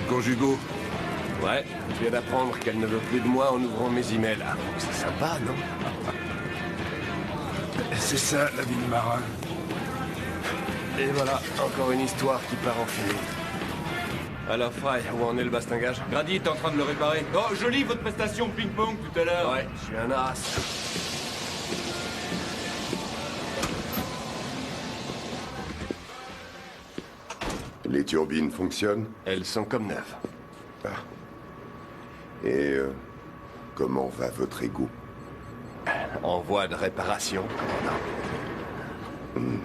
conjugaux. Ouais, je viens d'apprendre qu'elle ne veut plus de moi en ouvrant mes emails. Ah, c'est sympa, non? C'est ça, la vie de marin. Et voilà, encore une histoire qui part en fumée. Alors, Fry, où en est le bastingage? Grady est en train de le réparer. Oh, je lis votre prestation ping-pong tout à l'heure. Ouais, je suis un as. Les turbines fonctionnent? Elles sont comme neuves. Ah. Et comment va votre égout? En voie de réparation, commandant.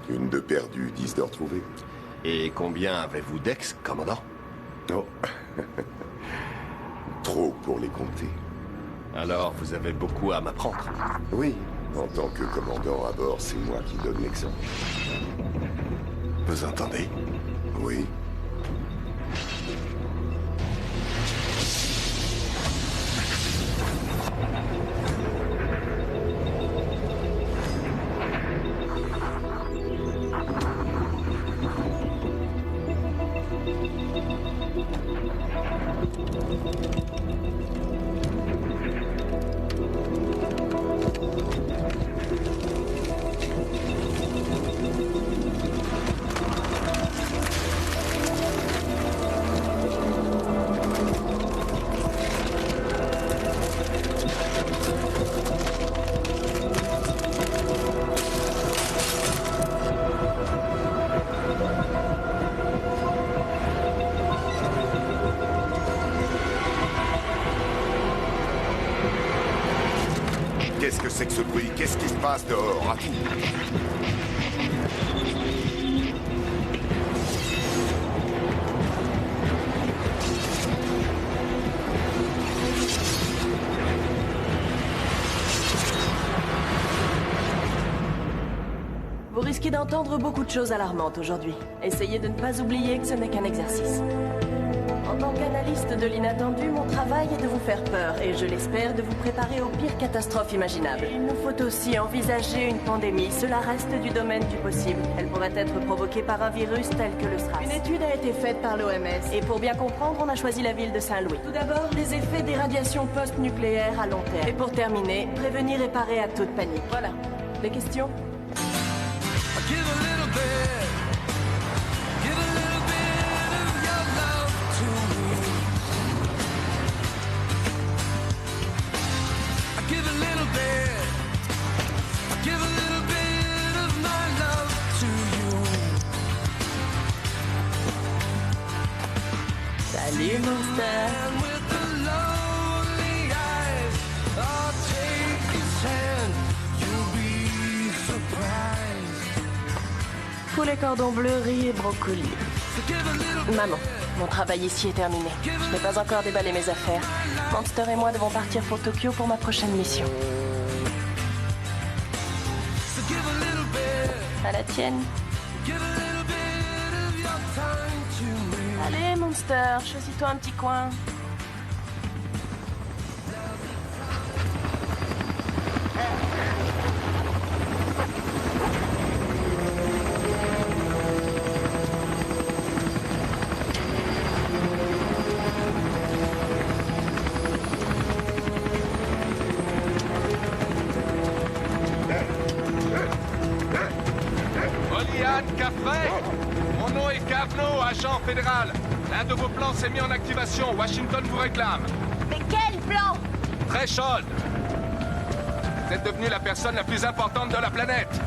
Une de perdue, 10 de retrouvée. Et combien avez-vous d'ex, commandant? Oh. Trop pour les compter. Alors, vous avez beaucoup à m'apprendre. Oui, en tant que commandant à bord, c'est moi qui donne l'exemple. Vous entendez? Oui. Qu'est-ce que c'est que ce bruit? Qu'est-ce qui se passe dehors? À tout. Vous risquez d'entendre beaucoup de choses alarmantes aujourd'hui. Essayez de ne pas oublier que ce n'est qu'un exercice. En tant qu'analyste de l'inattendu, mon travail est de vous faire peur et, je l'espère, de vous préparer aux pires catastrophes imaginables. Il nous faut aussi envisager une pandémie. Cela reste du domaine du possible. Elle pourrait être provoquée par un virus tel que le SRAS. Une étude a été faite par l'OMS et pour bien comprendre, on a choisi la ville de Saint-Louis. Tout d'abord, les effets des radiations post-nucléaires à long terme. Et pour terminer, prévenir et parer à toute panique. Voilà. Des questions? Give a little bit. Give a little bit of your love to me. I give a little bit. I give a little bit of my love to you. Salut, Monster. And with the lonely eyes, I'll take his hand. You'll be surprised. Poulet cordon bleu, riz et brocoli. Maman, mon travail ici est terminé. Je n'ai pas encore déballé mes affaires. Monster et moi devons partir pour Tokyo pour ma prochaine mission. À la tienne. Allez, Monster, choisis-toi un petit coin. Goliath, Café. Mon nom est Cavno, agent fédéral. L'un de vos plans s'est mis en activation. Washington vous réclame. Mais quel plan? Threshold. Vous êtes devenu la personne la plus importante de la planète.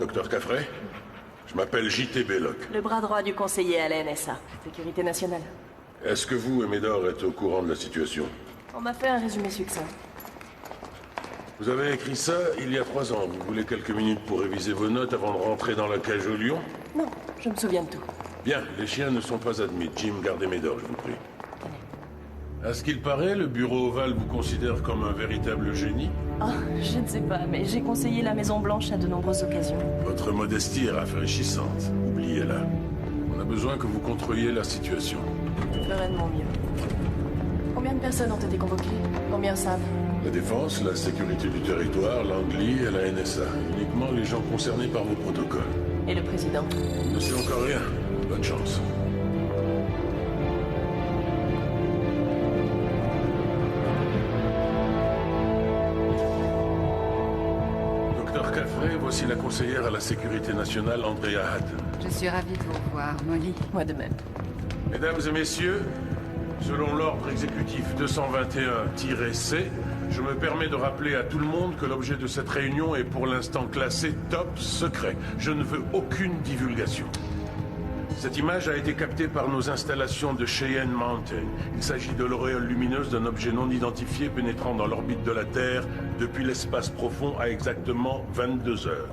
Docteur Caffrey? Je m'appelle J.T. Belloc. Le bras droit du conseiller à la NSA, Sécurité nationale. Est-ce que vous et Médor êtes au courant de la situation? On m'a fait un résumé succinct. Vous avez écrit ça il y a 3 ans. Vous voulez quelques minutes pour réviser vos notes avant de rentrer dans la cage au lion? Non, je me souviens de tout. Bien, les chiens ne sont pas admis. Jim, gardez Médor, je vous prie. À ce qu'il paraît, le bureau ovale vous considère comme un véritable génie. Oh, je ne sais pas, mais j'ai conseillé la Maison Blanche à de nombreuses occasions. Votre modestie est rafraîchissante. Oubliez-la. On a besoin que vous contrôliez la situation. Je ferai de mon mieux. Combien de personnes ont été convoquées? Combien savent? La défense, la sécurité du territoire, l'Anglie et la NSA. Uniquement les gens concernés par vos protocoles. Et le président? On ne sait encore rien. Bonne chance. Docteur Caffrey, voici la conseillère à la sécurité nationale, Andrea Hatton. Je suis ravie de vous voir, Molly. Moi de même. Mesdames et messieurs, selon l'ordre exécutif 221-C, je me permets de rappeler à tout le monde que l'objet de cette réunion est pour l'instant classé top secret. Je ne veux aucune divulgation. Cette image a été captée par nos installations de Cheyenne Mountain. Il s'agit de l'auréole lumineuse d'un objet non identifié pénétrant dans l'orbite de la Terre depuis l'espace profond à exactement 22 heures.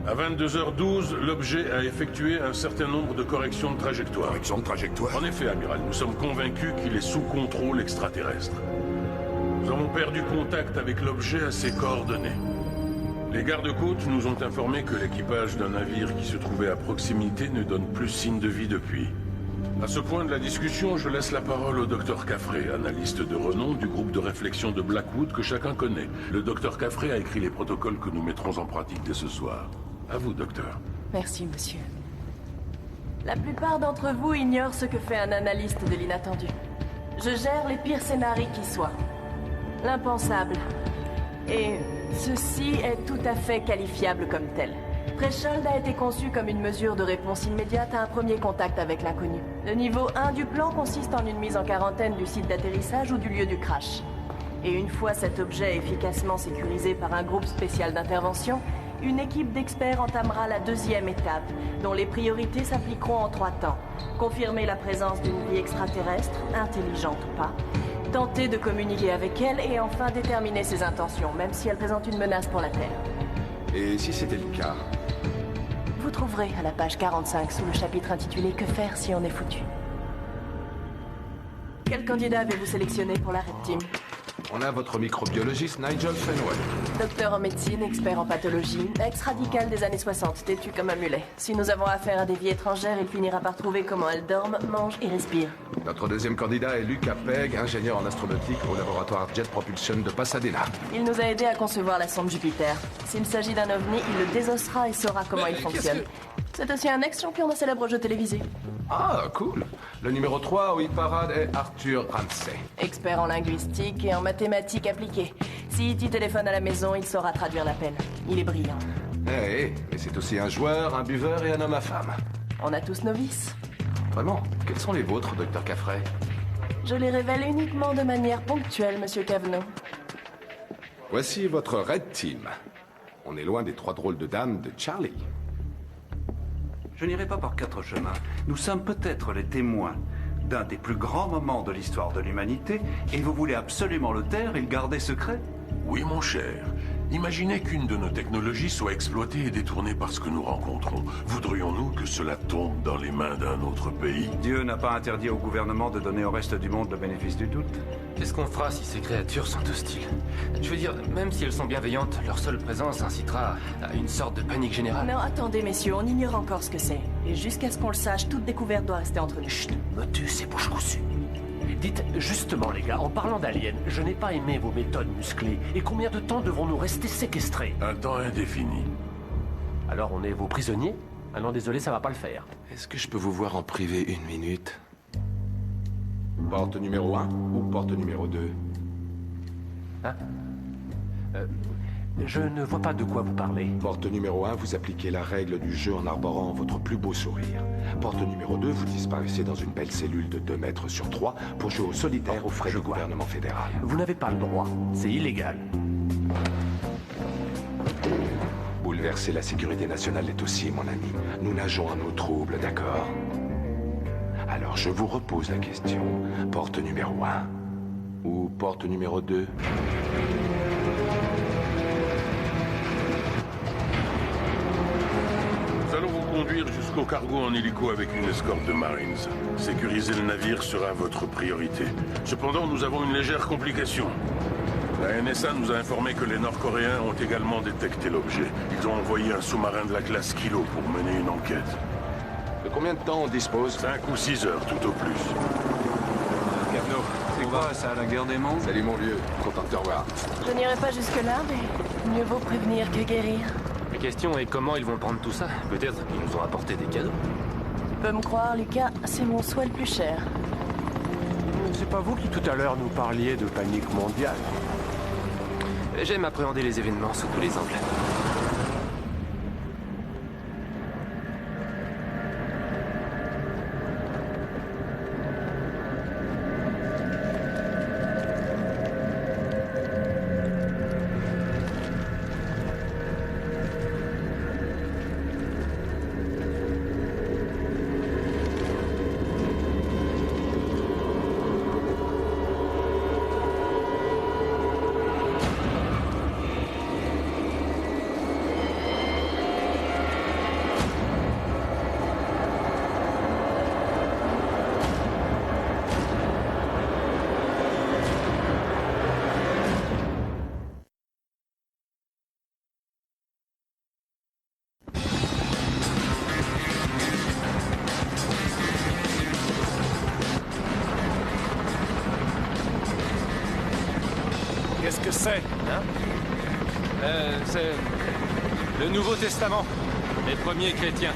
À 22h12, l'objet a effectué un certain nombre de corrections de trajectoire. Correction de trajectoire? En effet, amiral, nous sommes convaincus qu'il est sous contrôle extraterrestre. Nous avons perdu contact avec l'objet à ses coordonnées. Les gardes-côtes nous ont informé que l'équipage d'un navire qui se trouvait à proximité ne donne plus signe de vie depuis. À ce point de la discussion, je laisse la parole au Dr Caffrey, analyste de renom du groupe de réflexion de Blackwood que chacun connaît. Le Dr Caffrey a écrit les protocoles que nous mettrons en pratique dès ce soir. À vous, docteur. Merci, monsieur. La plupart d'entre vous ignorent ce que fait un analyste de l'inattendu. Je gère les pires scénarios qui soient. L'impensable. Et ceci est tout à fait qualifiable comme tel. Threshold a été conçu comme une mesure de réponse immédiate à un premier contact avec l'inconnu. Le niveau 1 du plan consiste en une mise en quarantaine du site d'atterrissage ou du lieu du crash. Et une fois cet objet efficacement sécurisé par un groupe spécial d'intervention, une équipe d'experts entamera la deuxième étape, dont les priorités s'appliqueront en 3 temps. Confirmer la présence d'une vie extraterrestre, intelligente ou pas, tenter de communiquer avec elle et enfin déterminer ses intentions, même si elle présente une menace pour la Terre. Et si c'était le cas? Vous trouverez à la page 45 sous le chapitre intitulé « Que faire si on est foutu ». Quel candidat avez-vous sélectionné pour la Red Team? On a votre microbiologiste Nigel Fenway. Docteur en médecine, expert en pathologie, ex-radical des années 60, têtu comme un mulet. Si nous avons affaire à des vies étrangères, il finira par trouver comment elles dorment, mangent et respirent. Notre deuxième candidat est Luca Pegg, ingénieur en astronautique au laboratoire Jet Propulsion de Pasadena. Il nous a aidé à concevoir la sonde Jupiter. S'il s'agit d'un ovni, il le désossera et saura comment il fonctionne. C'est aussi un ex-champion d'un célèbre jeu télévisé. Ah, cool. Le numéro 3 où il parade est Arthur Ramsey. Expert en linguistique et en mathématiques appliquées. Si E.T. téléphone à la maison, il saura traduire l'appel. Il est brillant. Mais c'est aussi un joueur, un buveur et un homme à femme. On a tous nos vices. Vraiment? Quels sont les vôtres, Dr Caffrey? Je les révèle uniquement de manière ponctuelle, Monsieur Cavanaugh. Voici votre Red Team. On est loin des 3 drôles de dames de Charlie. Je n'irai pas par 4 chemins. Nous sommes peut-être les témoins d'un des plus grands moments de l'histoire de l'humanité, et vous voulez absolument le taire et le garder secret? Oui, mon cher. Imaginez qu'une de nos technologies soit exploitée et détournée par ce que nous rencontrons. Voudrions-nous que cela tombe dans les mains d'un autre pays? Dieu n'a pas interdit au gouvernement de donner au reste du monde le bénéfice du doute. Qu'est-ce qu'on fera si ces créatures sont hostiles? Je veux dire, même si elles sont bienveillantes, leur seule présence incitera à une sorte de panique générale. Non, attendez, messieurs, on ignore encore ce que c'est. Et jusqu'à ce qu'on le sache, toute découverte doit rester entre nous. Chut, motus et bouche cousue. Et dites, justement les gars, en parlant d'aliens, je n'ai pas aimé vos méthodes musclées. Et combien de temps devrons-nous rester séquestrés? Un temps indéfini. Alors on est vos prisonniers? Ah non, désolé, ça va pas le faire. Est-ce que je peux vous voir en privé 1 minute? Porte numéro 1 ou porte numéro 2? Hein? Je ne vois pas de quoi vous parlez. Porte numéro 1, vous appliquez la règle du jeu en arborant votre plus beau sourire. Porte numéro 2, vous disparaissez dans une belle cellule de 2 mètres sur 3 pour jouer au solitaire aux frais du gouvernement fédéral. Vous n'avez pas le droit. C'est illégal. Boule. bouleverser la sécurité nationale est aussi, mon ami. Nous nageons en eau trouble, d'accord? Alors je vous repose la question. Porte numéro 1 ou porte numéro 2? Nous allons vous conduire jusqu'au cargo en hélico avec une escorte de Marines. Sécuriser le navire sera votre priorité. Cependant, nous avons une légère complication. La NSA nous a informé que les Nord-Coréens ont également détecté l'objet. Ils ont envoyé un sous-marin de la classe Kilo pour mener une enquête. De combien de temps on dispose? 5 ou 6 heures, tout au plus. Carnot, c'est quoi ça, la guerre des mondes? Salut mon vieux, content de te revoir. Je n'irai pas jusque-là, mais mieux vaut prévenir que guérir. La question est comment ils vont prendre tout ça. Peut-être qu'ils nous ont apporté des cadeaux. Tu peux me croire, Lucas, c'est mon souhait le plus cher. C'est pas vous qui tout à l'heure nous parliez de panique mondiale. J'aime appréhender les événements sous tous les angles. Qu'est-ce que c'est, hein? C'est le Nouveau Testament, les premiers chrétiens.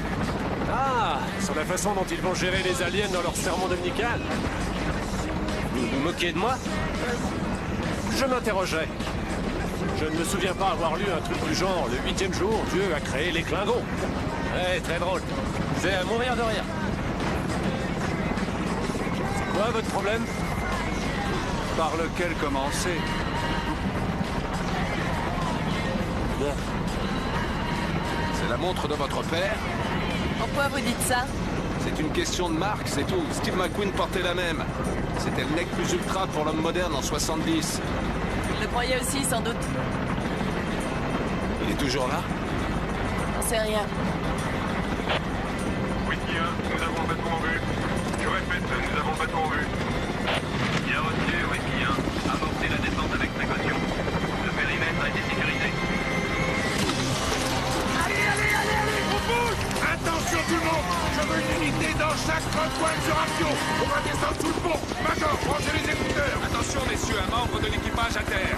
Ah, sur la façon dont ils vont gérer les aliens dans leur sermon dominical. Vous vous moquez de moi? Je m'interrogeais. Je ne me souviens pas avoir lu un truc du genre. Le 8e jour, Dieu a créé les Klingons. Ouais, très drôle. C'est à mourir de rire. C'est quoi votre problème? Par lequel commencer? C'est la montre de votre père? Pourquoi vous dites ça? C'est une question de marque, c'est tout. Steve McQueen portait la même. C'était le nec plus ultra pour l'homme moderne en 70. Je le croyais aussi, sans doute. Il est toujours là? J'en sais rien. Wiki 1, nous avons le bateau en vue. Je répète, nous avons le bateau en vue. Bien reçu, Wiki 1. Amorcez la descente avec précaution. Le périmètre a été sécurisé. Attention tout le monde! Je veux une unité dans chaque recoin sur action! On va descendre sous le pont! Major, branchez les écouteurs! Attention messieurs, un membre de l'équipage à terre.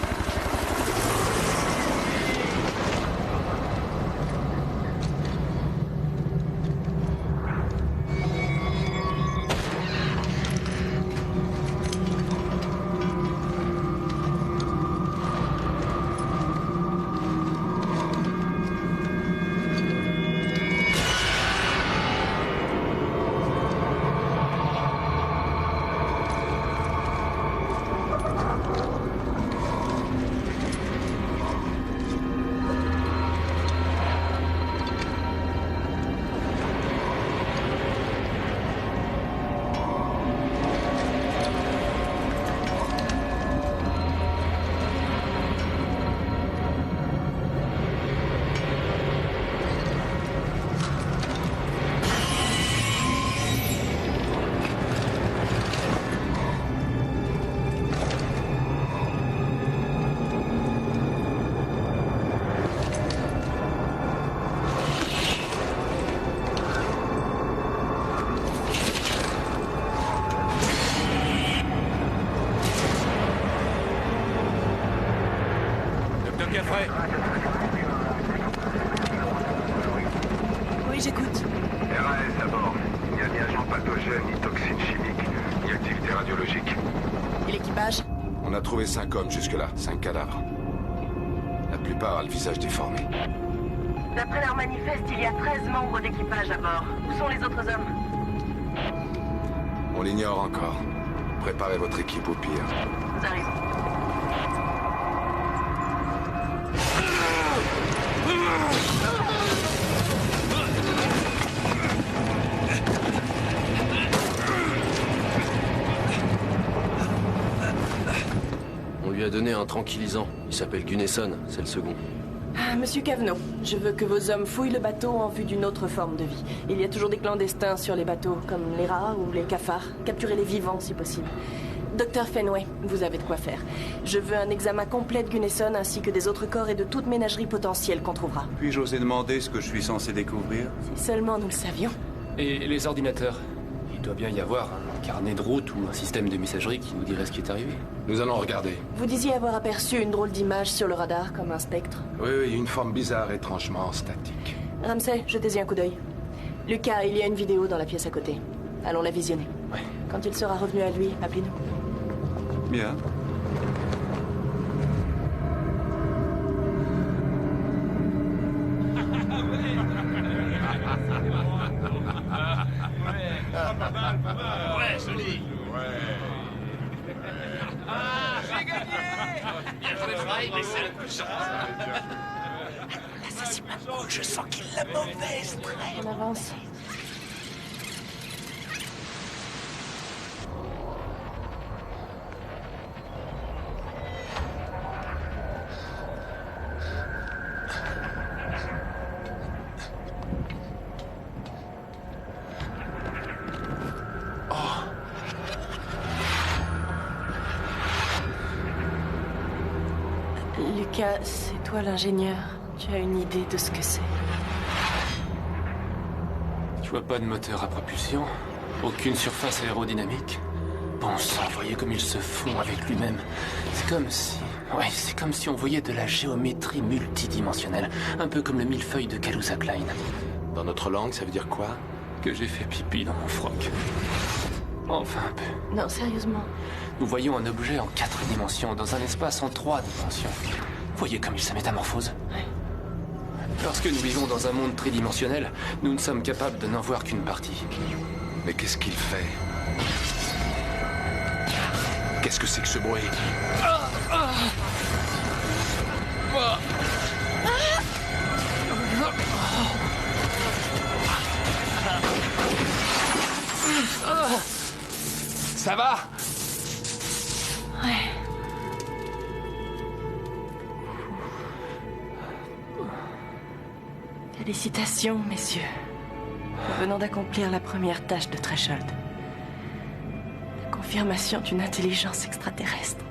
Oui, j'écoute. RAS à bord. Il n'y a ni agent pathogène, ni toxine chimique, ni activité radiologique. Et l'équipage? On a trouvé 5 hommes jusque-là, 5 cadavres. La plupart a le visage déformé. D'après leur manifeste, il y a 13 membres d'équipage à bord. Où sont les autres hommes? On l'ignore encore. Préparez votre équipe au pire. Vous avez raison. lui a donné un tranquillisant. Il s'appelle Gunnason, c'est le second. Ah, Monsieur Cavenot, je veux que vos hommes fouillent le bateau en vue d'une autre forme de vie. Il y a toujours des clandestins sur les bateaux, comme les rats ou les cafards. Capturez-les vivants si possible. Docteur Fenway, vous avez de quoi faire. Je veux un examen complet de Gunnason ainsi que des autres corps et de toute ménagerie potentielle qu'on trouvera. Puis-je oser demander ce que je suis censé découvrir? Si seulement nous le savions. Et les ordinateurs? Il doit bien y avoir un carnet de route ou un système de messagerie qui nous dirait ce qui est arrivé. Nous allons regarder. Vous disiez avoir aperçu une drôle d'image sur le radar, comme un spectre. Oui, une forme bizarre, étrangement statique. Ramsay, jetez-y un coup d'œil. Lucas, il y a une vidéo dans la pièce à côté. Allons la visionner. Ouais. Quand il sera revenu à lui, appelez-nous. Bien. Ouais, joli. Ah, j'ai gagné. Bien joué, Fry, mais c'est un coup de chance. Là, ça c'est pas cool, je sens qu'il l'a mauvaise traîne. On avance. Lucas, c'est toi l'ingénieur. Tu as une idée de ce que c'est? Je vois pas de moteur à propulsion, aucune surface aérodynamique. Bon sang, voyez comme il se fond avec lui-même. C'est comme si... Ouais, c'est comme si on voyait de la géométrie multidimensionnelle. Un peu comme le millefeuille de Kaluza Klein. Dans notre langue, ça veut dire quoi? Que j'ai fait pipi dans mon froc. Enfin un peu. Non, sérieusement. Nous voyons un objet en 4 dimensions, dans un espace en 3 dimensions. Voyez comme il se métamorphose. Ouais. Lorsque nous vivons dans un monde tridimensionnel, nous ne sommes capables de n'en voir qu'une partie. Mais qu'est-ce qu'il fait? Qu'est-ce que c'est que ce bruit? Ça va? Ouais. Félicitations, messieurs. Nous venons d'accomplir la première tâche de Threshold. La confirmation d'une intelligence extraterrestre.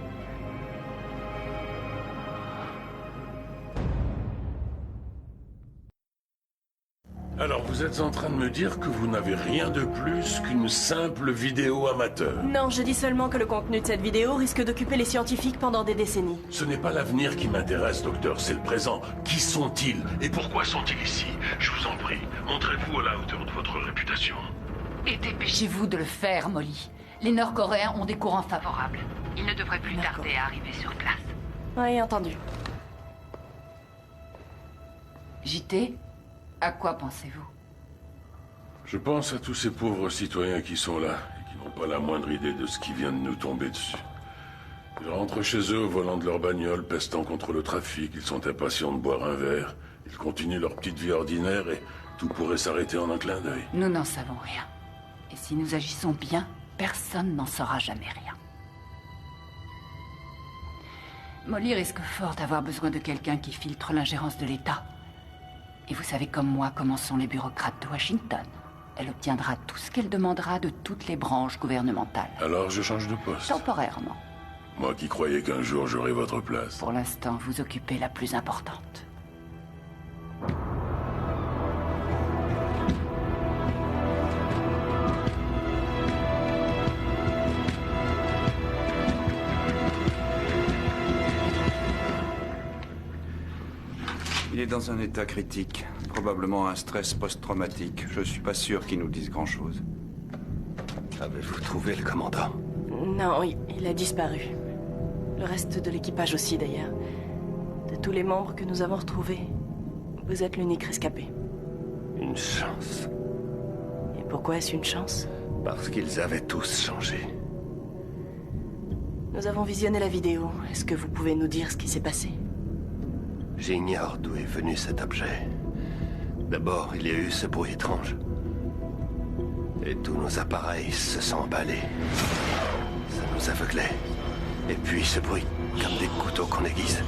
Alors vous êtes en train de me dire que vous n'avez rien de plus qu'une simple vidéo amateur? Non, je dis seulement que le contenu de cette vidéo risque d'occuper les scientifiques pendant des décennies. Ce n'est pas l'avenir qui m'intéresse, docteur, c'est le présent. Qui sont-ils? Et pourquoi sont-ils ici? Je vous en prie, montrez-vous à la hauteur de votre réputation. Et dépêchez-vous de le faire, Molly. Les Nord-Coréens ont des courants favorables. Ils ne devraient plus tarder à arriver sur place. Oui, entendu. JT, à quoi pensez-vous? Je pense à tous ces pauvres citoyens qui sont là et qui n'ont pas la moindre idée de ce qui vient de nous tomber dessus. Ils rentrent chez eux au volant de leur bagnole, pestant contre le trafic. Ils sont impatients de boire un verre. Ils continuent leur petite vie ordinaire et tout pourrait s'arrêter en un clin d'œil. Nous n'en savons rien. Et si nous agissons bien, personne n'en saura jamais rien. Molly risque fort d'avoir besoin de quelqu'un qui filtre l'ingérence de l'État. Et vous savez comme moi comment sont les bureaucrates de Washington. Elle obtiendra tout ce qu'elle demandera de toutes les branches gouvernementales. Alors je change de poste. Temporairement. Moi qui croyais qu'un jour j'aurais votre place. Pour l'instant, vous occupez la plus importante. Il est dans un état critique, probablement un stress post-traumatique. Je suis pas sûr qu'il nous dise grand-chose. Avez-vous trouvé le commandant? Non, il a disparu. Le reste de l'équipage aussi, d'ailleurs. De tous les membres que nous avons retrouvés, vous êtes l'unique rescapé. Une chance. Et pourquoi est-ce une chance? Parce qu'ils avaient tous changé. Nous avons visionné la vidéo. Est-ce que vous pouvez nous dire ce qui s'est passé? J'ignore d'où est venu cet objet. D'abord, il y a eu ce bruit étrange. Et tous nos appareils se sont emballés. Ça nous aveuglait. Et puis ce bruit Comme des couteaux qu'on aiguise.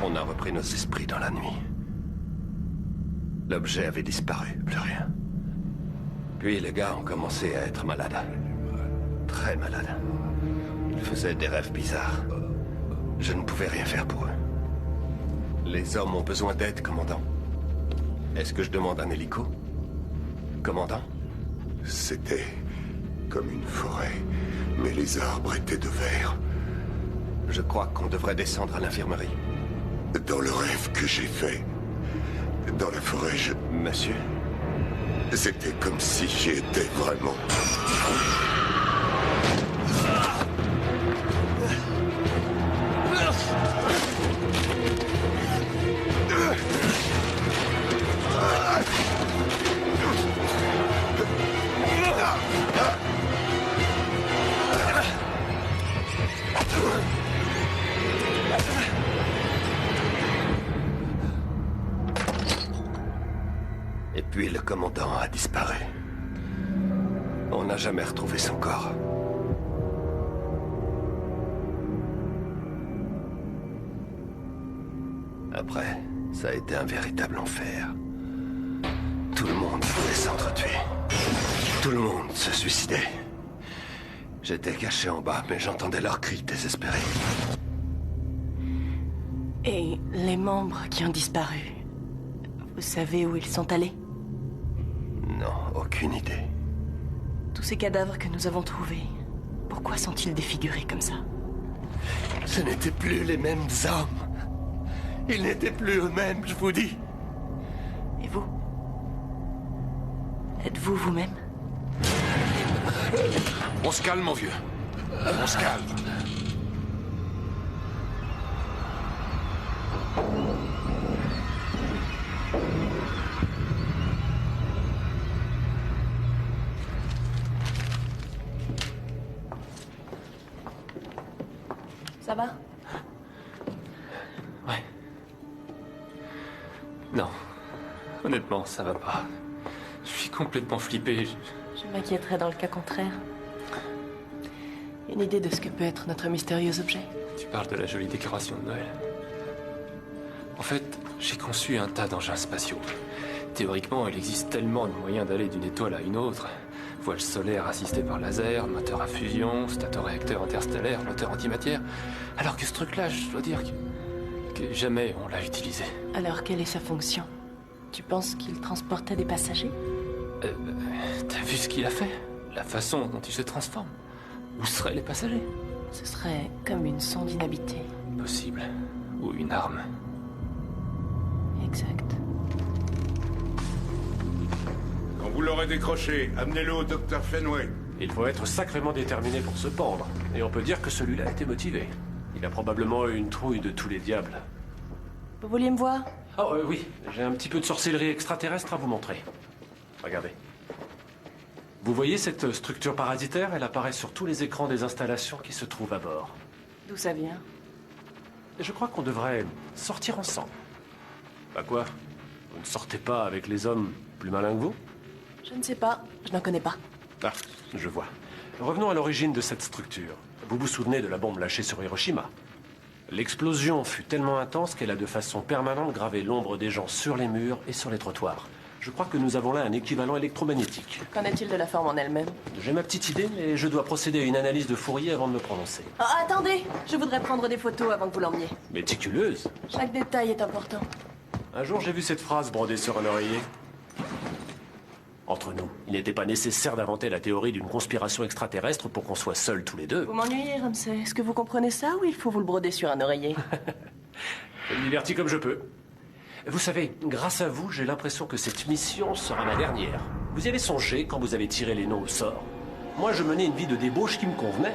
On a repris nos esprits dans la nuit. L'objet avait disparu, plus rien. Puis les gars ont commencé à être malades. Très malades. Ils faisaient des rêves bizarres. Je ne pouvais rien faire pour eux. Les hommes ont besoin d'aide, commandant. Est-ce que je demande un hélico? Commandant? C'était comme une forêt, mais les arbres étaient de verre. Je crois qu'on devrait descendre à l'infirmerie. Dans le rêve que j'ai fait, dans la forêt, Monsieur? C'était comme si j'y étais vraiment. Et puis le commandant a disparu. On n'a jamais retrouvé son corps. Après, ça a été un véritable enfer. Tout le monde voulait s'entretuer. Tout le monde se suicidait. J'étais caché en bas, mais j'entendais leurs cris désespérés. Et les membres qui ont disparu, vous savez où ils sont allés? Non, aucune idée. Tous ces cadavres que nous avons trouvés, pourquoi sont-ils défigurés comme ça? Ce n'étaient plus les mêmes hommes. Ils n'étaient plus eux-mêmes, je vous dis. Et vous? Êtes-vous vous-même? On se calme, mon vieux. On se calme. Ça va? Ouais. Non. Honnêtement, ça va pas. Je suis complètement flippé. Je m'inquiéterais dans le cas contraire. Une idée de ce que peut être notre mystérieux objet? Tu parles de la jolie décoration de Noël. En fait, j'ai conçu un tas d'engins spatiaux. Théoriquement, il existe tellement de moyens d'aller d'une étoile à une autre. Voile solaire assistée par laser, moteur à fusion, stator-réacteur interstellaire, moteur antimatière. Alors que ce truc-là, je dois dire que jamais on l'a utilisé. Alors, quelle est sa fonction? Tu penses qu'il transportait des passagers? T'as vu ce qu'il a fait? La façon dont il se transforme? Où seraient les passagers? Ce serait comme une sonde inhabitée. Possible. Ou une arme. Exact. Quand vous l'aurez décroché, amenez-le au docteur Fenway. Il faut être sacrément déterminé pour se pendre. Et on peut dire que celui-là était motivé. Il a probablement eu une trouille de tous les diables. Vous vouliez me voir? Oh oui, j'ai un petit peu de sorcellerie extraterrestre à vous montrer. Regardez. Vous voyez cette structure parasitaire? Elle apparaît sur tous les écrans des installations qui se trouvent à bord. D'où ça vient? Je crois qu'on devrait sortir ensemble. Bah quoi? Vous ne sortez pas avec les hommes plus malins que vous? Je ne sais pas, je n'en connais pas. Ah, je vois. Revenons à l'origine de cette structure. Vous vous souvenez de la bombe lâchée sur Hiroshima? L'explosion fut tellement intense qu'elle a de façon permanente gravé l'ombre des gens sur les murs et sur les trottoirs. Je crois que nous avons là un équivalent électromagnétique. Qu'en est-il de la forme en elle-même? J'ai ma petite idée, mais je dois procéder à une analyse de Fourier avant de me prononcer. Oh, attendez! Je voudrais prendre des photos avant que vous l'emmeniez. Méticuleuse. Chaque détail est important. Un jour, j'ai vu cette phrase brodée sur un oreiller. Entre nous, il n'était pas nécessaire d'inventer la théorie d'une conspiration extraterrestre pour qu'on soit seuls tous les deux. Vous m'ennuyez, Ramsay. Est-ce que vous comprenez ça ou il faut vous le broder sur un oreiller? Je me divertis comme je peux. Vous savez, grâce à vous, j'ai l'impression que cette mission sera ma dernière. Vous y avez songé quand vous avez tiré les noms au sort? Moi, je menais une vie de débauche qui me convenait.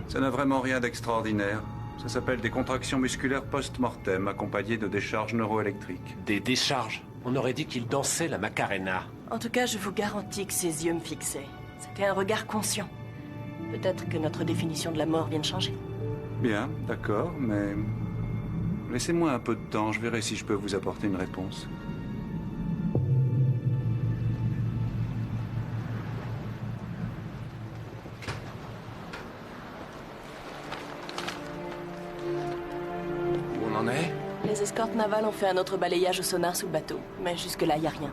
Ça n'a vraiment rien d'extraordinaire. Ça s'appelle des contractions musculaires post-mortem accompagnées de décharges neuroélectriques. Des décharges. On aurait dit qu'il dansait la Macarena. En tout cas, je vous garantis que ses yeux me fixaient. C'était un regard conscient. Peut-être que notre définition de la mort vient de changer. Bien, d'accord, mais... Laissez-moi un peu de temps, je verrai si je peux vous apporter une réponse. Où on en est? Les escortes navales ont fait un autre balayage au sonar sous le bateau. Mais jusque-là, y a rien.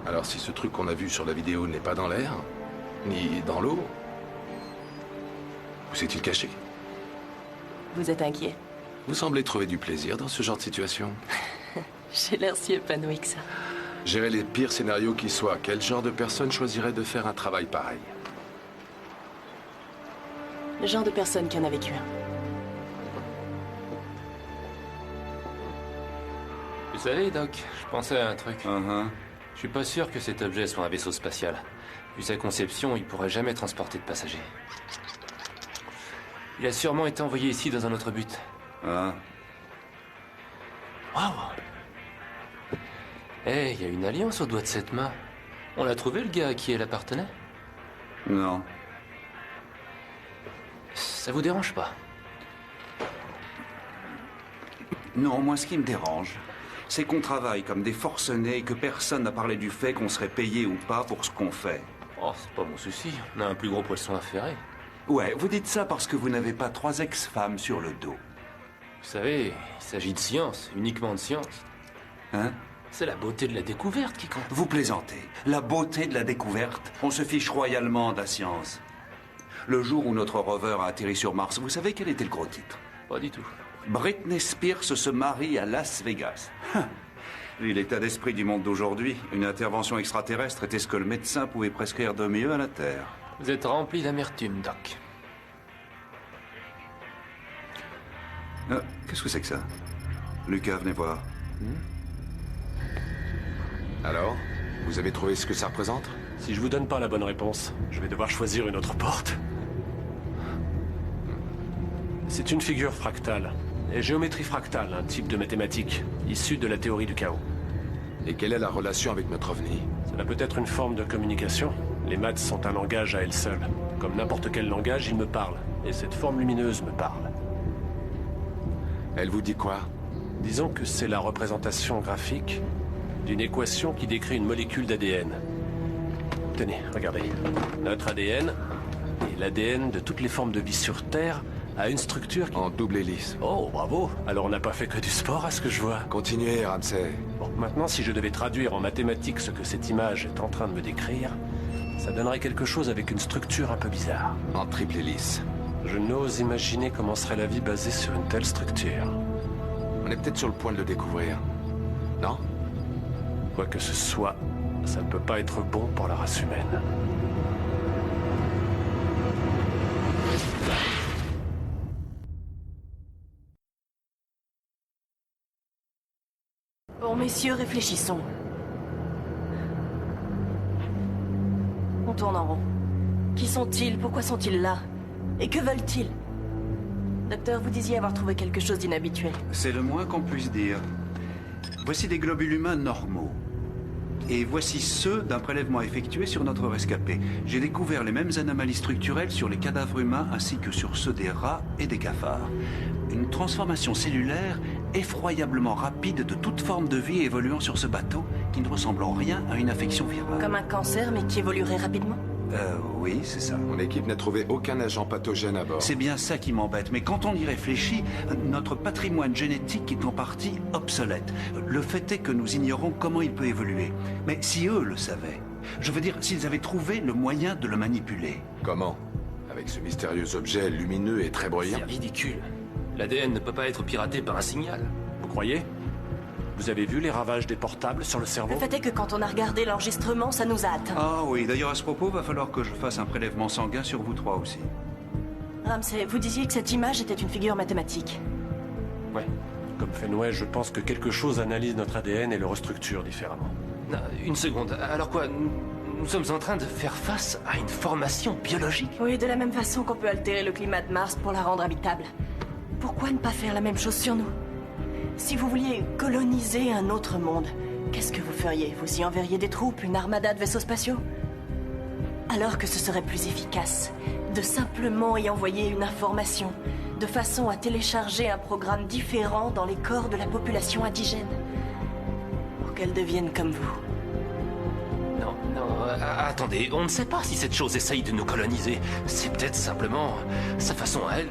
Alors si ce truc qu'on a vu sur la vidéo n'est pas dans l'air, ni dans l'eau, où s'est-il caché? Vous êtes inquiet? Vous semblez trouver du plaisir dans ce genre de situation. J'ai l'air si épanoui que ça. Gérer les pires scénarios qui soient, quel genre de personne choisirait de faire un travail pareil? Le genre de personne qui en a vécu un. Vous savez, Doc, je pensais à un truc. Je suis pas sûr que cet objet soit un vaisseau spatial. Vu sa conception, il pourrait jamais transporter de passagers. Il a sûrement été envoyé ici dans un autre but. Ah. Waouh! Eh, il y a une alliance au doigt de cette main. On l'a trouvé, le gars à qui elle appartenait? Non. Ça vous dérange pas? Non, moi ce qui me dérange, c'est qu'on travaille comme des forcenés et que personne n'a parlé du fait qu'on serait payé ou pas pour ce qu'on fait. Oh, c'est pas mon souci. On a un plus gros poisson à ferrer. Ouais, vous dites ça parce que vous n'avez pas 3 ex-femmes sur le dos. Vous savez, il s'agit de science, uniquement de science. Hein? C'est la beauté de la découverte qui compte. Vous plaisantez. La beauté de la découverte. On se fiche royalement de la science. Le jour où notre rover a atterri sur Mars, vous savez quel était le gros titre? Pas du tout. Britney Spears se marie à Las Vegas. Vu l'état d'esprit du monde d'aujourd'hui, une intervention extraterrestre était ce que le médecin pouvait prescrire de mieux à la Terre. Vous êtes rempli d'amertume, Doc. Qu'est-ce que c'est que ça? Lucas, venez voir. Alors, vous avez trouvé ce que ça représente? Si je vous donne pas la bonne réponse, je vais devoir choisir une autre porte. C'est une figure fractale. Et géométrie fractale, un type de mathématiques, issu de la théorie du chaos. Et quelle est la relation avec notre ovni? Cela peut être une forme de communication. Les maths sont un langage à elles seules. Comme n'importe quel langage, ils me parlent. Et cette forme lumineuse me parle. Elle vous dit quoi? Disons que c'est la représentation graphique d'une équation qui décrit une molécule d'ADN. Tenez, regardez. Notre ADN et l'ADN de toutes les formes de vie sur Terre a une structure qui... En double hélice. Oh, bravo! Alors on n'a pas fait que du sport, à ce que je vois. Continuez, Ramsey. Bon, maintenant, si je devais traduire en mathématiques ce que cette image est en train de me décrire, ça donnerait quelque chose avec une structure un peu bizarre. En triple hélice. Je n'ose imaginer comment serait la vie basée sur une telle structure. On est peut-être sur le point de le découvrir. Non? Quoi que ce soit, ça ne peut pas être bon pour la race humaine. Bon, messieurs, réfléchissons. On tourne en rond. Qui sont-ils? Pourquoi sont-ils là? Et que veulent-ils? Docteur, vous disiez avoir trouvé quelque chose d'inhabituel. C'est le moins qu'on puisse dire. Voici des globules humains normaux. Et voici ceux d'un prélèvement effectué sur notre rescapé. J'ai découvert les mêmes anomalies structurelles sur les cadavres humains ainsi que sur ceux des rats et des cafards. Une transformation cellulaire effroyablement rapide de toute forme de vie évoluant sur ce bateau qui ne ressemble en rien à une infection virale. Comme un cancer, mais qui évoluerait rapidement? Oui, c'est ça. Mon équipe n'a trouvé aucun agent pathogène à bord. C'est bien ça qui m'embête, mais quand on y réfléchit, notre patrimoine génétique est en partie obsolète. Le fait est que nous ignorons comment il peut évoluer. Mais si eux le savaient, je veux dire, s'ils avaient trouvé le moyen de le manipuler. Comment? Avec ce mystérieux objet lumineux et très bruyant? C'est ridicule. L'ADN ne peut pas être piraté par un signal. Vous croyez? Vous avez vu les ravages des portables sur le cerveau? Le fait est que quand on a regardé l'enregistrement, ça nous a atteints. Ah oui, d'ailleurs à ce propos, va falloir que je fasse un prélèvement sanguin sur vous trois aussi. Ramsey, vous disiez que cette image était une figure mathématique. Ouais. Comme Fenway, je pense que quelque chose analyse notre ADN et le restructure différemment. Non, une seconde. Alors quoi, nous sommes en train de faire face à une formation biologique? Oui, de la même façon qu'on peut altérer le climat de Mars pour la rendre habitable. Pourquoi ne pas faire la même chose sur nous? Si vous vouliez coloniser un autre monde, qu'est-ce que vous feriez? Vous y enverriez des troupes, une armada de vaisseaux spatiaux? Alors que ce serait plus efficace de simplement y envoyer une information, de façon à télécharger un programme différent dans les corps de la population indigène, pour qu'elle devienne comme vous. Non, attendez, on ne sait pas si cette chose essaye de nous coloniser. C'est peut-être simplement sa façon à elle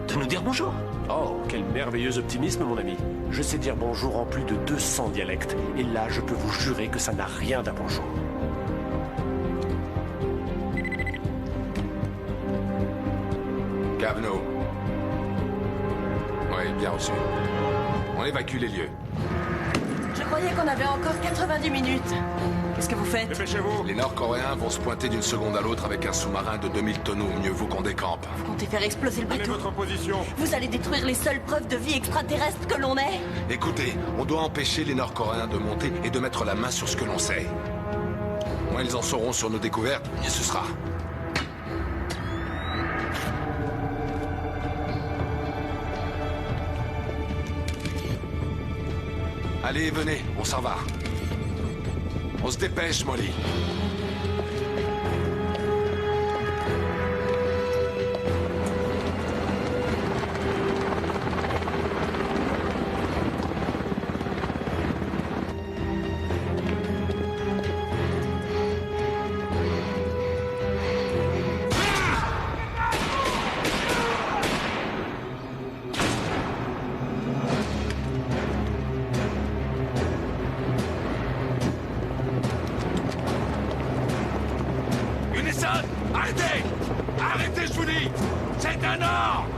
de nous dire bonjour. Oh, quel merveilleux optimisme, mon ami. Je sais dire bonjour en plus de 200 dialectes. Et là, je peux vous jurer que ça n'a rien d'un bonjour. Kavanaugh. Oui, bien reçu. On évacue les lieux. Je croyais qu'on avait encore 90 minutes. Qu'est-ce que vous faites? Dépêchez-vous. Les Nord-Coréens vont se pointer d'une seconde à l'autre avec un sous-marin de 2000 tonneaux. Mieux vaut qu'on décampe. Vous comptez faire exploser le bateau? Votre position. Vous allez détruire les seules preuves de vie extraterrestre que l'on ait? Écoutez, on doit empêcher les Nord-Coréens de monter et de mettre la main sur ce que l'on sait. Moins ils en sauront sur nos découvertes, mieux ce sera. Allez, venez, on s'en va. On se dépêche, Molly. Arrêtez! Arrêtez, je vous dis! C'est un ordre!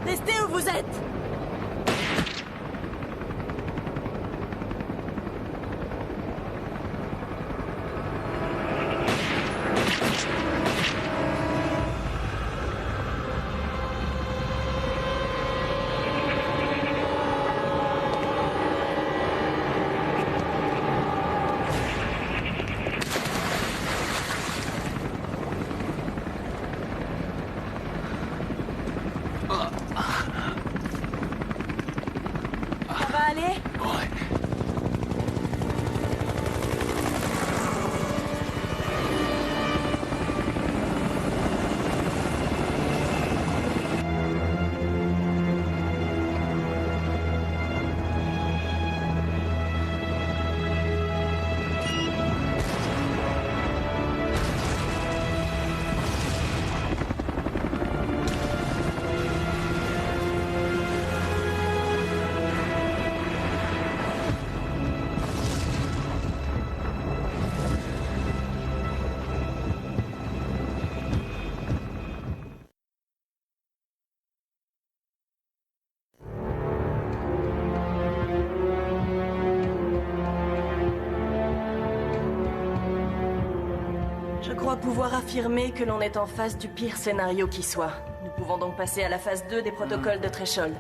Restez où vous êtes! Ça va aller? Ouais. Je crois pouvoir affirmer que l'on est en face du pire scénario qui soit. Nous pouvons donc passer à la phase 2 des protocoles de Threshold.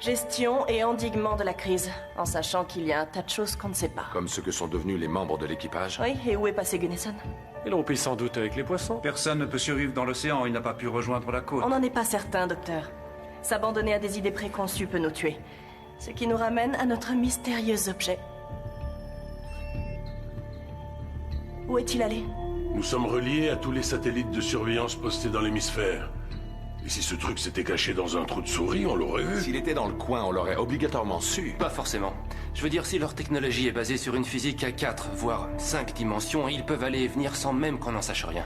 Gestion et endiguement de la crise, en sachant qu'il y a un tas de choses qu'on ne sait pas. Comme ce que sont devenus les membres de l'équipage. Oui, et où est passé Gunnison? Et l'on pille sans doute avec les poissons. Personne ne peut survivre dans l'océan, il n'a pas pu rejoindre la côte. On n'en est pas certain, docteur. S'abandonner à des idées préconçues peut nous tuer. Ce qui nous ramène à notre mystérieux objet. Où est-il allé? Nous sommes reliés à tous les satellites de surveillance postés dans l'hémisphère. Et si ce truc s'était caché dans un trou de souris, on l'aurait vu. S'il était dans le coin, on l'aurait obligatoirement su. Pas forcément. Je veux dire, si leur technologie est basée sur une physique à 4, voire 5 dimensions, ils peuvent aller et venir sans même qu'on n'en sache rien.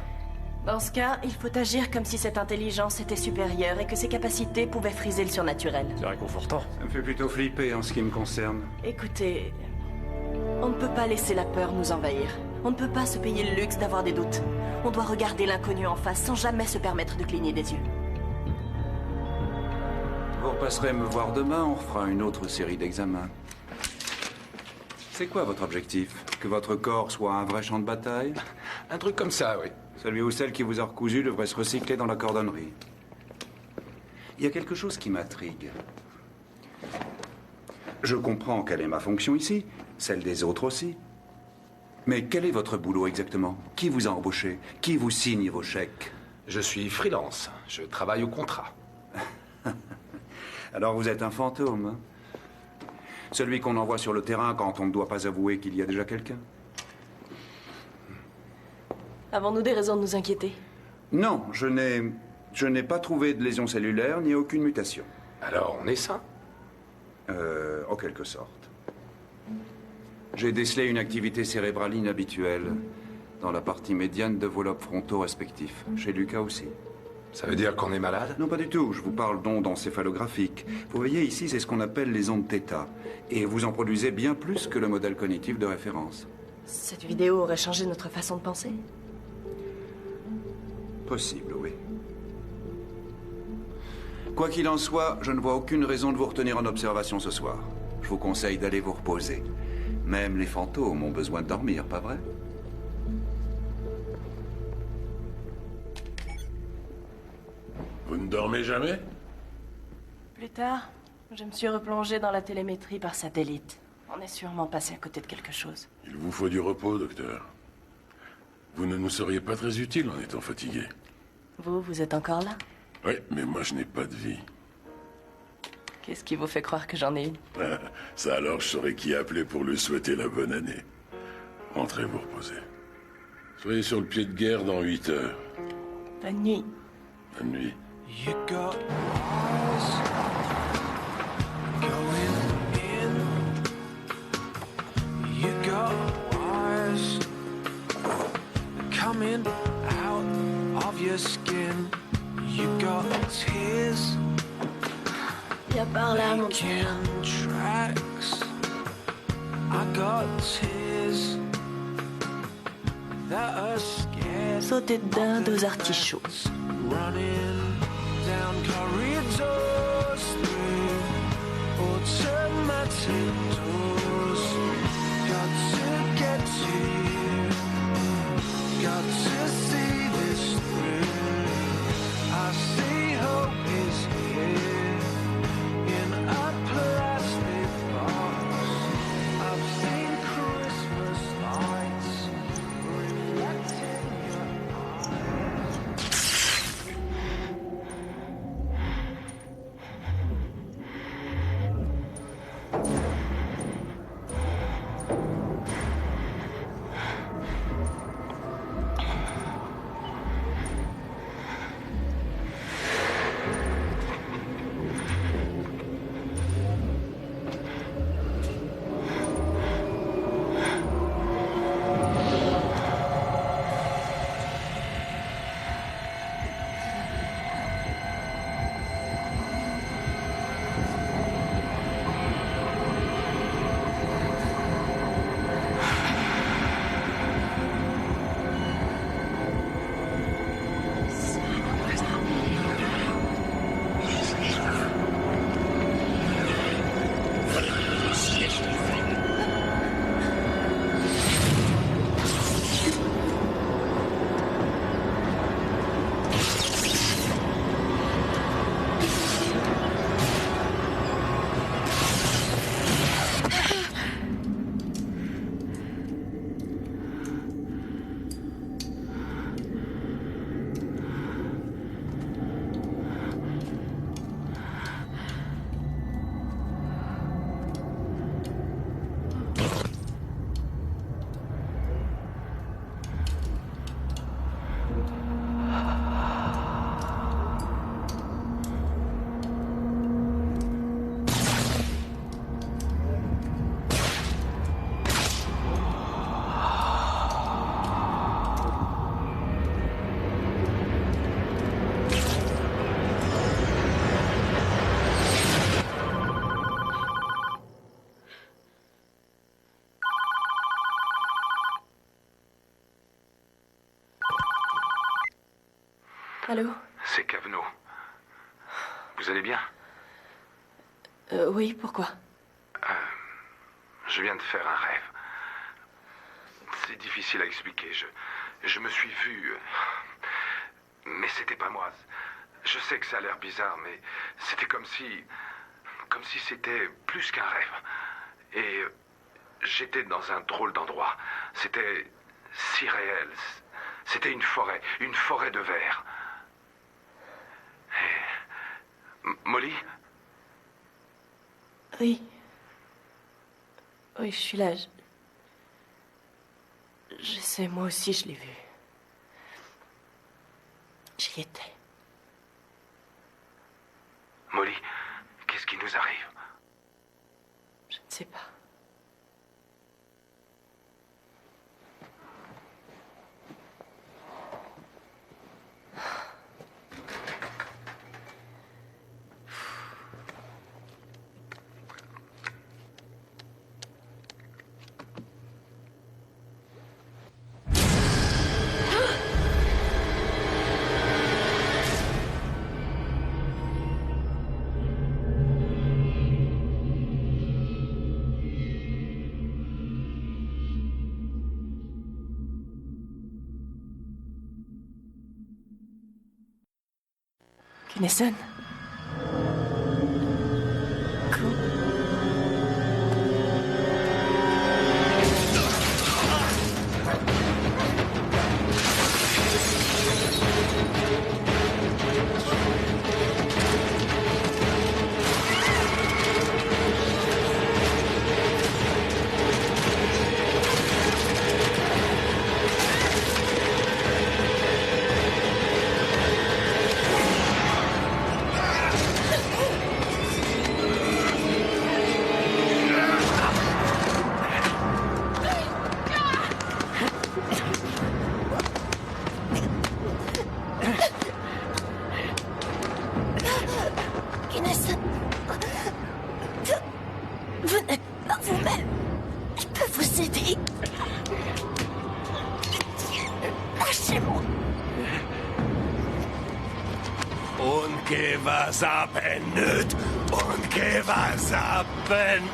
Dans ce cas, il faut agir comme si cette intelligence était supérieure et que ses capacités pouvaient friser le surnaturel. C'est réconfortant. Ça me fait plutôt flipper en ce qui me concerne. Écoutez, on ne peut pas laisser la peur nous envahir. On ne peut pas se payer le luxe d'avoir des doutes. On doit regarder l'inconnu en face sans jamais se permettre de cligner des yeux. Vous repasserez me voir demain, on refera une autre série d'examens. C'est quoi votre objectif? Que votre corps soit un vrai champ de bataille? Un truc comme ça, oui. Celui ou celle qui vous a recousu devrait se recycler dans la cordonnerie. Il y a quelque chose qui m'intrigue. Je comprends quelle est ma fonction ici, celle des autres aussi. Mais quel est votre boulot exactement? Qui vous a embauché? Qui vous signe vos chèques? Je suis freelance. Je travaille au contrat. Alors vous êtes un fantôme, hein? Celui qu'on envoie sur le terrain quand on ne doit pas avouer qu'il y a déjà quelqu'un? Avons-nous des raisons de nous inquiéter? Non, je n'ai pas trouvé de lésion cellulaire ni aucune mutation. Alors, on est sain? En quelque sorte. J'ai décelé une activité cérébrale inhabituelle dans la partie médiane de vos lobes frontaux respectifs. Chez Lucas aussi. Ça veut dire qu'on est malade? Non, pas du tout. Je vous parle d'ondes encéphalographiques. Vous voyez, ici, c'est ce qu'on appelle les ondes θ. Et vous en produisez bien plus que le modèle cognitif de référence. Cette vidéo aurait changé notre façon de penser? Possible, oui. Quoi qu'il en soit, je ne vois aucune raison de vous retenir en observation ce soir. Je vous conseille d'aller vous reposer. Même les fantômes ont besoin de dormir, pas vrai? Vous ne dormez jamais? Plus tard, je me suis replongée dans la télémétrie par satellite. On est sûrement passé à côté de quelque chose. Il vous faut du repos, docteur. Vous ne nous seriez pas très utile en étant fatigué. Vous êtes encore là? Oui, mais moi je n'ai pas de vie. Qu'est-ce qui vous fait croire que j'en ai une? Ça alors, je saurais qui appeler pour lui souhaiter la bonne année. Rentrez vous reposer. Soyez sur le pied de guerre dans 8 heures. Bonne nuit. Bonne nuit. You got eyes going in. You got eyes coming out of your skin. You got tears Viens par là, mon making tracks. I got tears that are scared. Sauter de dinde aux artichauts. Running down corridors through automatic doors. Got to get to you. Got to see this through. I see hope is here in a plastic box. I've seen Christmas lights reflecting your eyes. Allô? C'est Kavanaugh. Vous allez bien? Oui, pourquoi? Je viens de faire un rêve. C'est difficile à expliquer. Je me suis vu... Mais c'était pas moi. Je sais que ça a l'air bizarre, mais c'était comme si c'était plus qu'un rêve. Et j'étais dans un drôle d'endroit. C'était si réel. C'était une forêt de verre. Et... Molly? Oui. Oui, je suis là. Je sais, moi aussi, je l'ai vu. J'y étais. Molly, qu'est-ce qui nous arrive? Je ne sais pas. Kinnison. Zapenut und Gewasapenut.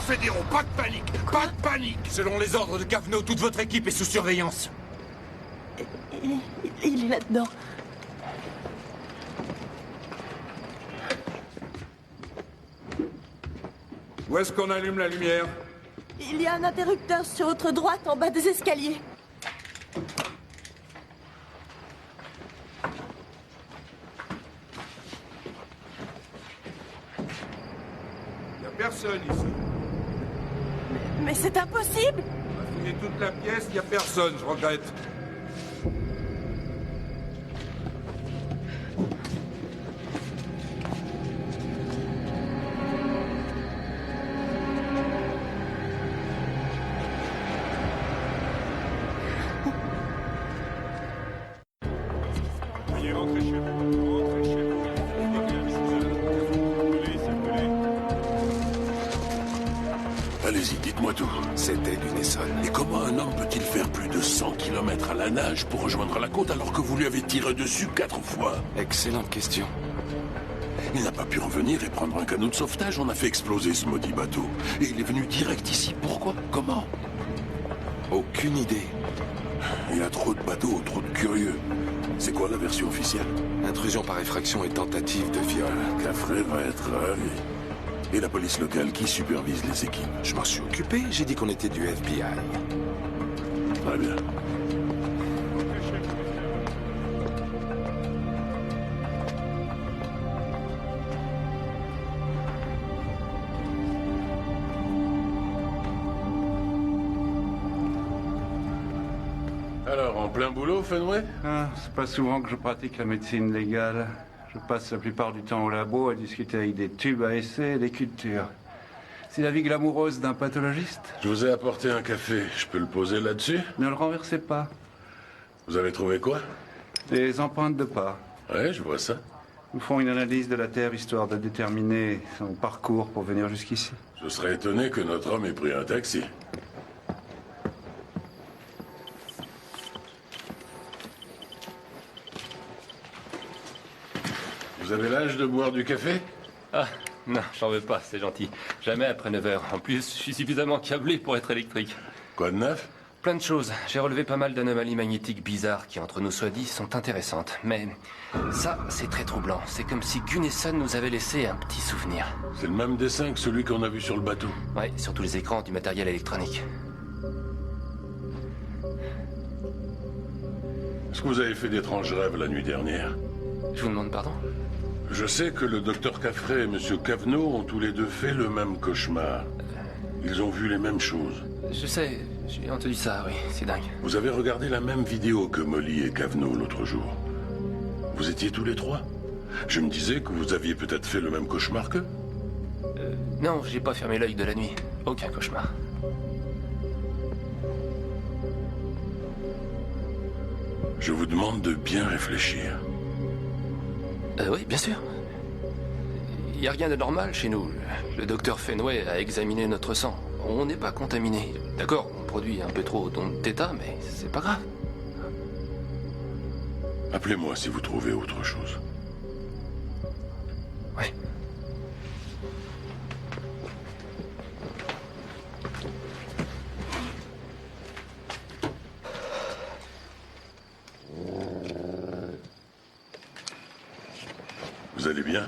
Fédéraux, pas de panique, pas de panique. Selon les ordres de Kavanaugh, toute votre équipe est sous surveillance. Il est là-dedans. Où est-ce qu'on allume la lumière? Il y a un interrupteur sur votre droite en bas des escaliers. Il n'y a personne ici. Mais c'est impossible! On a fouillé toute la pièce, il n'y a personne, je regrette. Veuillez rentrer chez vous. Rentrez chez vous. Allez-y, dites-moi tout. C'était du Nesson. Et comment un homme peut-il faire plus de 100 km à la nage pour rejoindre la côte alors que vous lui avez tiré dessus 4 fois? Excellente question. Il n'a pas pu revenir et prendre un canot de sauvetage. On a fait exploser ce maudit bateau. Et il est venu direct ici. Pourquoi? Comment? Aucune idée. Il y a trop de bateaux, trop de curieux. C'est quoi la version officielle? Intrusion par effraction et tentative de viol. Caffrey va être ravi. Et la police locale qui supervise les équipes? Je m'en suis occupé, j'ai dit qu'on était du FBI. Très bien. Alors, en plein boulot, Fenway? Ah, c'est pas souvent que je pratique la médecine légale. Je passe la plupart du temps au labo à discuter avec des tubes à essai et des cultures. C'est la vie glamoureuse d'un pathologiste. Je vous ai apporté un café. Je peux le poser là-dessus? Ne le renversez pas. Vous avez trouvé quoi? Des empreintes de pas. Ouais, je vois ça. Nous ferons une analyse de la Terre histoire de déterminer son parcours pour venir jusqu'ici. Je serais étonné que notre homme ait pris un taxi. Vous avez l'âge de boire du café? Ah, non, j'en veux pas, c'est gentil. Jamais après 9 heures. En plus, je suis suffisamment câblé pour être électrique. Quoi de neuf? Plein de choses. J'ai relevé pas mal d'anomalies magnétiques bizarres qui, entre nous soit dit, sont intéressantes. Mais ça, c'est très troublant. C'est comme si Gunnarsson nous avait laissé un petit souvenir. C'est le même dessin que celui qu'on a vu sur le bateau. Ouais, sur tous les écrans du matériel électronique. Est-ce que vous avez fait d'étranges rêves la nuit dernière? Je vous demande pardon? Je sais que le docteur Caffrey et monsieur Cavenot ont tous les deux fait le même cauchemar. Ils ont vu les mêmes choses. Je sais, j'ai entendu ça, oui, c'est dingue. Vous avez regardé la même vidéo que Molly et Cavenot l'autre jour. Vous étiez tous les trois. Je me disais que vous aviez peut-être fait le même cauchemar qu'eux. Non, j'ai pas fermé l'œil de la nuit. Aucun cauchemar. Je vous demande de bien réfléchir. Oui, bien sûr. Il n'y a rien de normal chez nous. Le docteur Fenway a examiné notre sang. On n'est pas contaminé. D'accord, on produit un peu trop d'Theta, mais c'est pas grave. Appelez-moi si vous trouvez autre chose. Oui. Vous allez bien?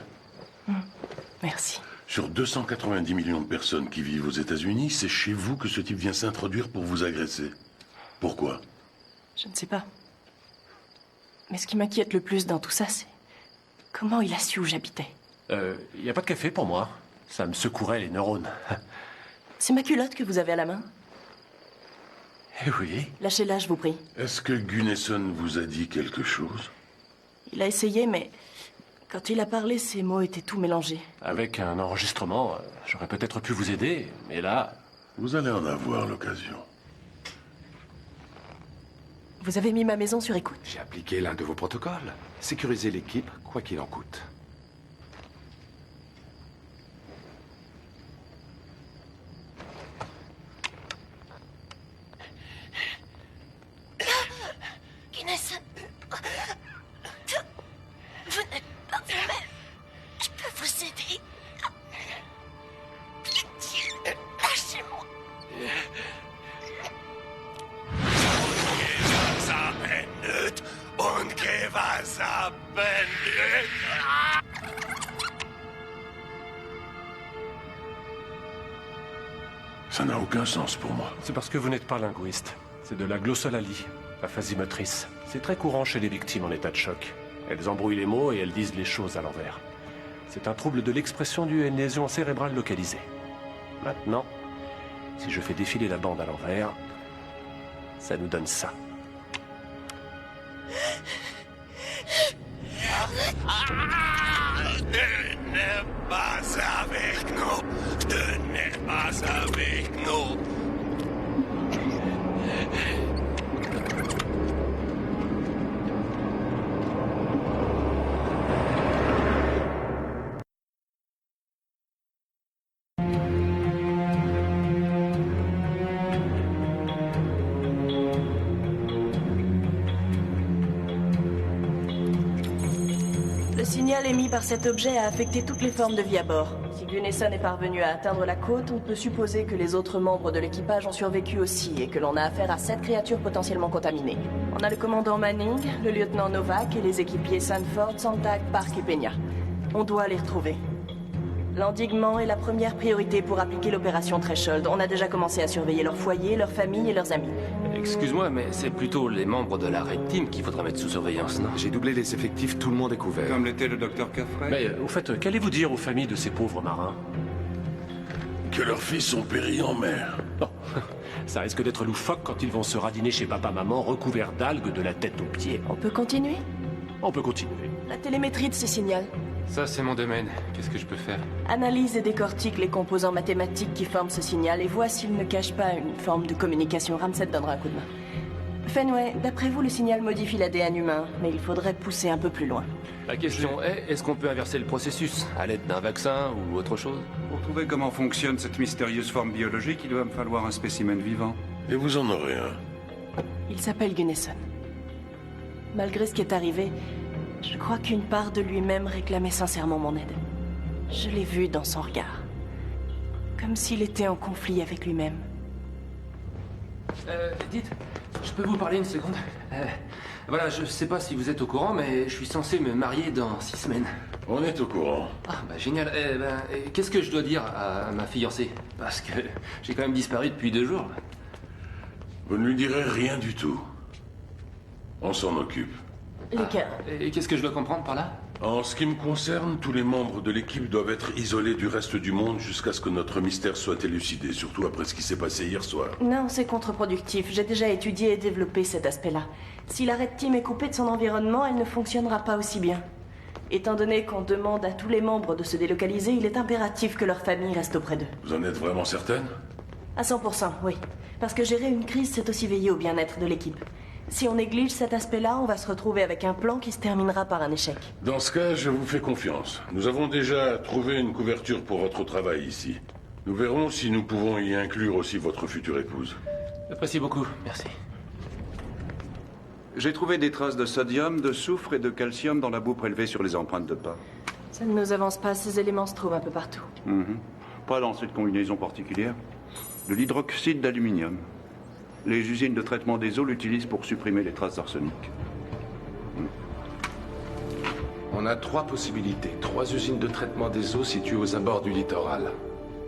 Merci. Sur 290 millions de personnes qui vivent aux États-Unis, c'est chez vous que ce type vient s'introduire pour vous agresser. Pourquoi? Je ne sais pas. Mais ce qui m'inquiète le plus dans tout ça, c'est comment il a su où j'habitais. Y a pas de café pour moi. Ça me secourait les neurones. C'est ma culotte que vous avez à la main? Eh oui. Lâchez-la, je vous prie. Est-ce que Gunnarsson vous a dit quelque chose? Il a essayé, mais quand il a parlé, ses mots étaient tout mélangés. Avec un enregistrement, j'aurais peut-être pu vous aider, mais là... Vous allez en avoir l'occasion. Vous avez mis ma maison sur écoute. J'ai appliqué l'un de vos protocoles. Sécuriser l'équipe, quoi qu'il en coûte. Gunnarsson, vous n'êtes pas vous-même. Je peux vous aider. Pitié, lâchez-moi. Ça n'a aucun sens pour moi. C'est parce que vous n'êtes pas linguiste. C'est de la glossolalie, aphasie motrice. C'est très courant chez les victimes en état de choc. Elles embrouillent les mots et elles disent les choses à l'envers. C'est un trouble de l'expression dû à une lésion cérébrale localisée. Maintenant, si je fais défiler la bande à l'envers, ça nous donne ça. Ne n'es pas avec nous. Ne n'es pas avec nous. Le signal émis par cet objet a affecté toutes les formes de vie à bord. Si Gunnarsson est parvenu à atteindre la côte, on peut supposer que les autres membres de l'équipage ont survécu aussi et que l'on a affaire à 7 créatures potentiellement contaminées. On a le commandant Manning, le lieutenant Novak et les équipiers Sanford, Sontag, Park et Peña. On doit les retrouver. L'endiguement est la première priorité pour appliquer l'opération Threshold. On a déjà commencé à surveiller leurs foyers, leurs familles et leurs amis. Excuse-moi, mais c'est plutôt les membres de la Red Team qu'il faudrait mettre sous surveillance, non? J'ai doublé les effectifs, tout le monde est couvert. Comme l'était le docteur Caffrey. Mais au fait, qu'allez-vous dire aux familles de ces pauvres marins? Que leurs fils ont péri en mer. Non, ça risque d'être loufoque quand ils vont se radiner chez papa-maman recouverts d'algues de la tête aux pieds. On peut continuer? On peut continuer. La télémétrie de ces signaux. Ça, c'est mon domaine. Qu'est-ce que je peux faire? Analyse et décortique les composants mathématiques qui forment ce signal et vois s'il ne cache pas une forme de communication. Ramsey donnera un coup de main. Fenway, d'après vous, le signal modifie l'ADN humain, mais il faudrait pousser un peu plus loin. La question est, est-ce qu'on peut inverser le processus à l'aide d'un vaccin ou autre chose? Pour trouver comment fonctionne cette mystérieuse forme biologique, il va me falloir un spécimen vivant. Et vous en aurez un. Il s'appelle Gunnason. Malgré ce qui est arrivé, je crois qu'une part de lui-même réclamait sincèrement mon aide. Je l'ai vu dans son regard. Comme s'il était en conflit avec lui-même. Dites, je peux vous parler une seconde? Voilà, je sais pas si vous êtes au courant, mais je suis censé me marier dans 6 semaines. On est au courant. Ah, bah génial. Qu'est-ce que je dois dire à ma fiancée? Parce que j'ai quand même disparu depuis 2 jours. Vous ne lui direz rien du tout. On s'en occupe. Lucas. Et qu'est-ce que je dois comprendre par là? En ce qui me concerne, tous les membres de l'équipe doivent être isolés du reste du monde jusqu'à ce que notre mystère soit élucidé, surtout après ce qui s'est passé hier soir. Non, c'est contre-productif. J'ai déjà étudié et développé cet aspect-là. Si la Red Team est coupée de son environnement, elle ne fonctionnera pas aussi bien. Étant donné qu'on demande à tous les membres de se délocaliser, il est impératif que leur famille reste auprès d'eux. Vous en êtes vraiment certaine? À 100%, oui. Parce que gérer une crise, c'est aussi veiller au bien-être de l'équipe. Si on néglige cet aspect-là, on va se retrouver avec un plan qui se terminera par un échec. Dans ce cas, je vous fais confiance. Nous avons déjà trouvé une couverture pour votre travail ici. Nous verrons si nous pouvons y inclure aussi votre future épouse. J'apprécie beaucoup, merci. J'ai trouvé des traces de sodium, de soufre et de calcium dans la boue prélevée sur les empreintes de pas. Ça ne nous avance pas, ces éléments se trouvent un peu partout. Pas dans cette combinaison particulière. De l'hydroxyde d'aluminium. Les usines de traitement des eaux l'utilisent pour supprimer les traces d'arsenic. On a 3 possibilités. 3 usines de traitement des eaux situées aux abords du littoral.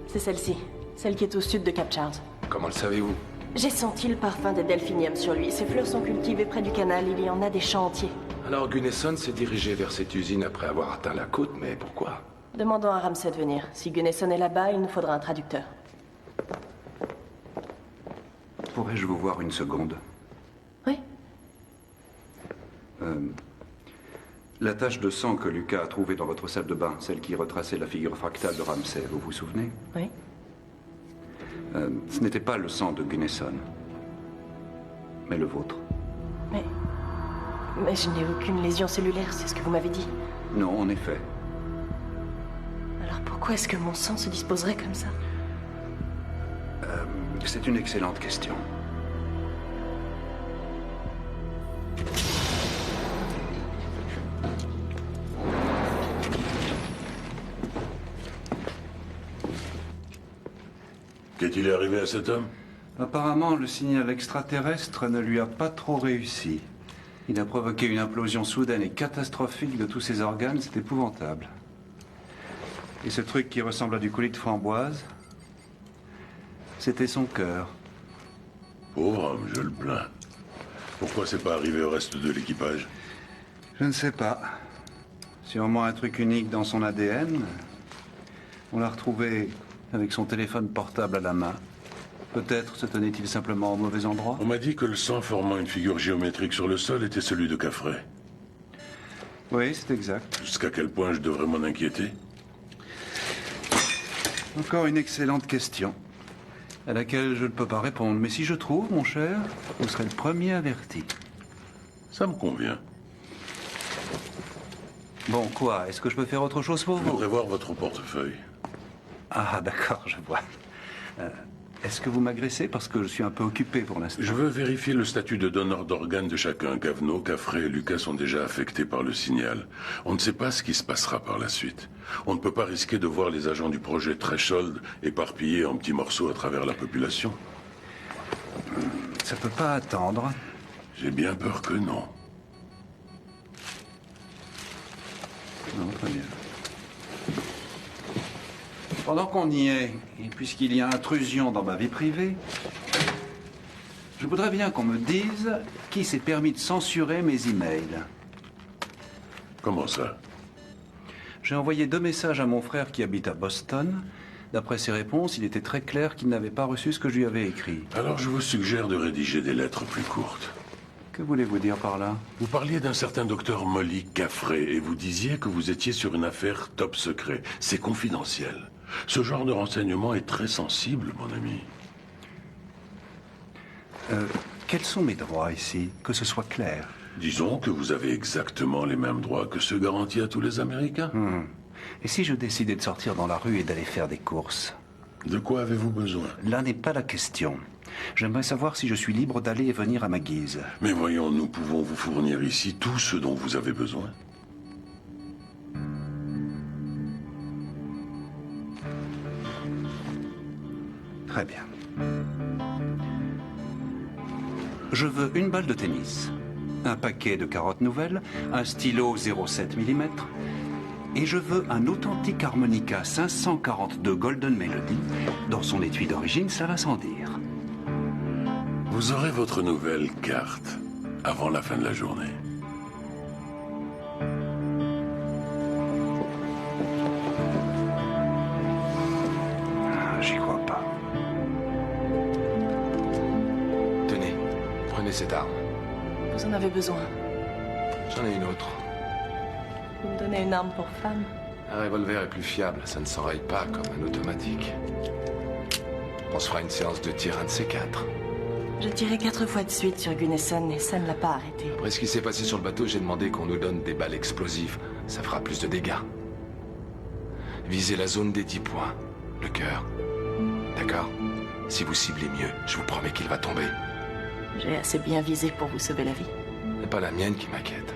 C'est celle-ci, celle qui est au sud de Cap Charles. Comment le savez-vous? J'ai senti le parfum des delphiniums sur lui. Ces fleurs sont cultivées près du canal, il y en a des champs entiers. Alors Gunnason s'est dirigé vers cette usine après avoir atteint la côte, mais pourquoi? Demandons à Ramsey de venir. Si Gunnason est là-bas, il nous faudra un traducteur. Pourrais-je vous voir une seconde? Oui. La tache de sang que Lucas a trouvée dans votre salle de bain, celle qui retraçait la figure fractale de Ramsey, vous vous souvenez? Oui. Ce n'était pas le sang de Gunnason, mais le vôtre. Mais je n'ai aucune lésion cellulaire, c'est ce que vous m'avez dit. Non, en effet. Alors pourquoi est-ce que mon sang se disposerait comme ça? C'est une excellente question. Qu'est-il arrivé à cet homme? Apparemment, le signal extraterrestre ne lui a pas trop réussi. Il a provoqué une implosion soudaine et catastrophique de tous ses organes, c'est épouvantable. Et ce truc qui ressemble à du coulis de framboise, c'était son cœur. Pauvre homme, je le plains. Pourquoi c'est pas arrivé au reste de l'équipage? Je ne sais pas. Sûrement un truc unique dans son ADN. On l'a retrouvé avec son téléphone portable à la main. Peut-être se tenait-il simplement au mauvais endroit? On m'a dit que le sang formant une figure géométrique sur le sol était celui de Caffrey. Oui, c'est exact. Jusqu'à quel point je devrais m'en inquiéter? Encore une excellente question, à laquelle je ne peux pas répondre. Mais si je trouve, mon cher, vous serez le premier averti. Ça me convient. Bon, quoi? Est-ce que je peux faire autre chose pour Je vous? voudrais voir votre portefeuille. Ah, d'accord, je vois. Est-ce que vous m'agressez parce que je suis un peu occupé pour l'instant? Je veux vérifier le statut de donneur d'organes de chacun. Kavanaugh, Caffrey et Lucas sont déjà affectés par le signal. On ne sait pas ce qui se passera par la suite. On ne peut pas risquer de voir les agents du projet Threshold éparpillés en petits morceaux à travers la population. Ça peut pas attendre. J'ai bien peur que non. Non, très bien. Pendant qu'on y est, et puisqu'il y a intrusion dans ma vie privée, je voudrais bien qu'on me dise qui s'est permis de censurer mes emails. Comment ça? J'ai envoyé 2 messages à mon frère qui habite à Boston, D'après ses réponses, il était très clair qu'il n'avait pas reçu ce que je lui avais écrit. Alors je vous suggère de rédiger des lettres plus courtes. Que voulez-vous dire par là? Vous parliez d'un certain docteur Molly Caffrey et vous disiez que vous étiez sur une affaire top secret. C'est confidentiel. Ce genre de renseignement est très sensible, mon ami. Quels sont mes droits ici? Que ce soit clair. Disons que vous avez exactement les mêmes droits que ceux garantis à tous les Américains. Et si je décidais de sortir dans la rue et d'aller faire des courses? De quoi avez-vous besoin? Là n'est pas la question. J'aimerais savoir si je suis libre d'aller et venir à ma guise. Mais voyons, nous pouvons vous fournir ici tout ce dont vous avez besoin. Très bien. Je veux une balle de tennis, un paquet de carottes nouvelles, un stylo 0,7 mm, et je veux un authentique harmonica 542 Golden Melody. Dans son étui d'origine, ça va sans dire. Vous aurez votre nouvelle carte avant la fin de la journée. J'y crois pas. Tenez, prenez cette arme. Vous en avez besoin. J'en ai une autre. Vous me donnez une arme pour femme? Un revolver est plus fiable, ça ne s'enraye pas comme un automatique. On se fera une séance de tir, un de ces quatre. J'ai tiré 4 fois de suite sur Gunnison et ça ne l'a pas arrêté. Après ce qui s'est passé sur le bateau, j'ai demandé qu'on nous donne des balles explosives. Ça fera plus de dégâts. Visez la zone des 10 points. Le cœur. D'accord? Si vous ciblez mieux, je vous promets qu'il va tomber. J'ai assez bien visé pour vous sauver la vie. C'est pas la mienne qui m'inquiète.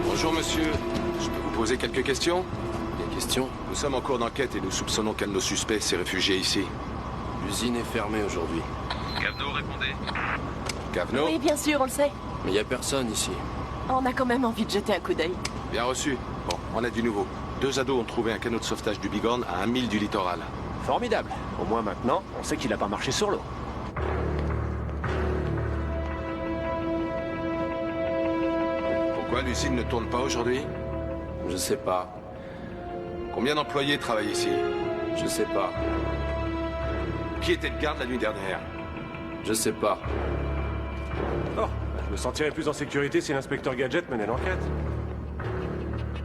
Bonjour monsieur, je peux vous poser quelques questions? Des questions? Nous sommes en cours d'enquête et nous soupçonnons qu'un de nos suspects s'est réfugié ici. L'usine est fermée aujourd'hui. Cavno, répondez. Cavno? Oui, bien sûr, on le sait. Mais il n'y a personne ici. On a quand même envie de jeter un coup d'œil. Bien reçu. Bon, on a du nouveau. 2 ados ont trouvé un canot de sauvetage du Bighorn à 1 mile du littoral. Formidable. Au moins maintenant, on sait qu'il n'a pas marché sur l'eau. Pourquoi l'usine ne tourne pas aujourd'hui? Je sais pas. Combien d'employés travaillent ici? Je sais pas. Qui était de garde la nuit dernière? Je sais pas. Oh, je me sentirais plus en sécurité si l'inspecteur Gadget menait l'enquête.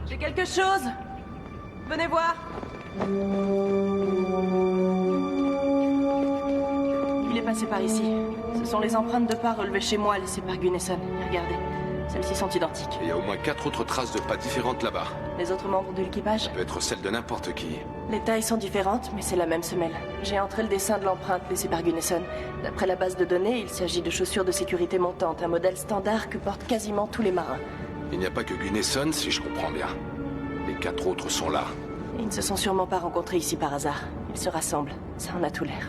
J'ai quelque chose. Venez voir. Il est passé par ici. Ce sont les empreintes de pas relevées chez moi laissées par Gunnison. Regardez. Celles-ci sont identiques. Et il y a au moins 4 autres traces de pas différentes là-bas. Les autres membres de l'équipage? Ça peut être celle de n'importe qui. Les tailles sont différentes, mais c'est la même semelle. J'ai entré le dessin de l'empreinte laissée par Gunnison. D'après la base de données, il s'agit de chaussures de sécurité montantes, un modèle standard que portent quasiment tous les marins. Il n'y a pas que Gunnison, si je comprends bien. Les 4 autres sont là. Ils ne se sont sûrement pas rencontrés ici par hasard. Ils se rassemblent. Ça en a tout l'air.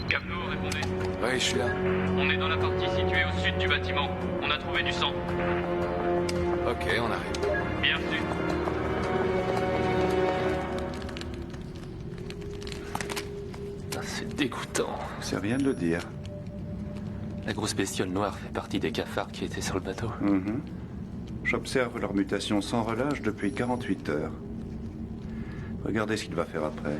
Cavno, répondez. Oui, je suis là. On est dans la partie située au sud du bâtiment. On a trouvé du sang. Ok, on arrive. Bien reçu. C'est dégoûtant. C'est rien de le dire. La grosse bestiole noire fait partie des cafards qui étaient sur le bateau. J'observe leur mutation sans relâche depuis 48 heures. Regardez ce qu'il va faire après.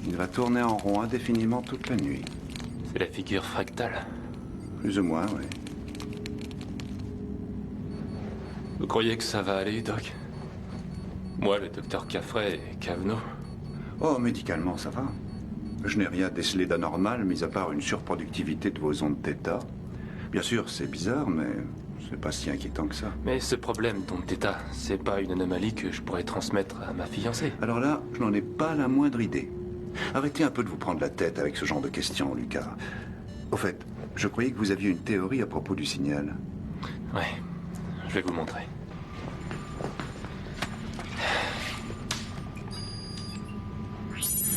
Il va tourner en rond indéfiniment toute la nuit. C'est la figure fractale. Plus ou moins, oui. Vous croyez que ça va aller, Doc? Moi, le docteur Caffrey et Cavno. Oh, médicalement, ça va. Je n'ai rien décelé d'anormal, mis à part une surproductivité de vos ondes θ. Bien sûr, c'est bizarre, mais c'est pas si inquiétant que ça. Mais ce problème d'onde θ, c'est pas une anomalie que je pourrais transmettre à ma fiancée. Alors là, je n'en ai pas la moindre idée. Arrêtez un peu de vous prendre la tête avec ce genre de questions, Lucas. Au fait, je croyais que vous aviez une théorie à propos du signal. Ouais, je vais vous montrer.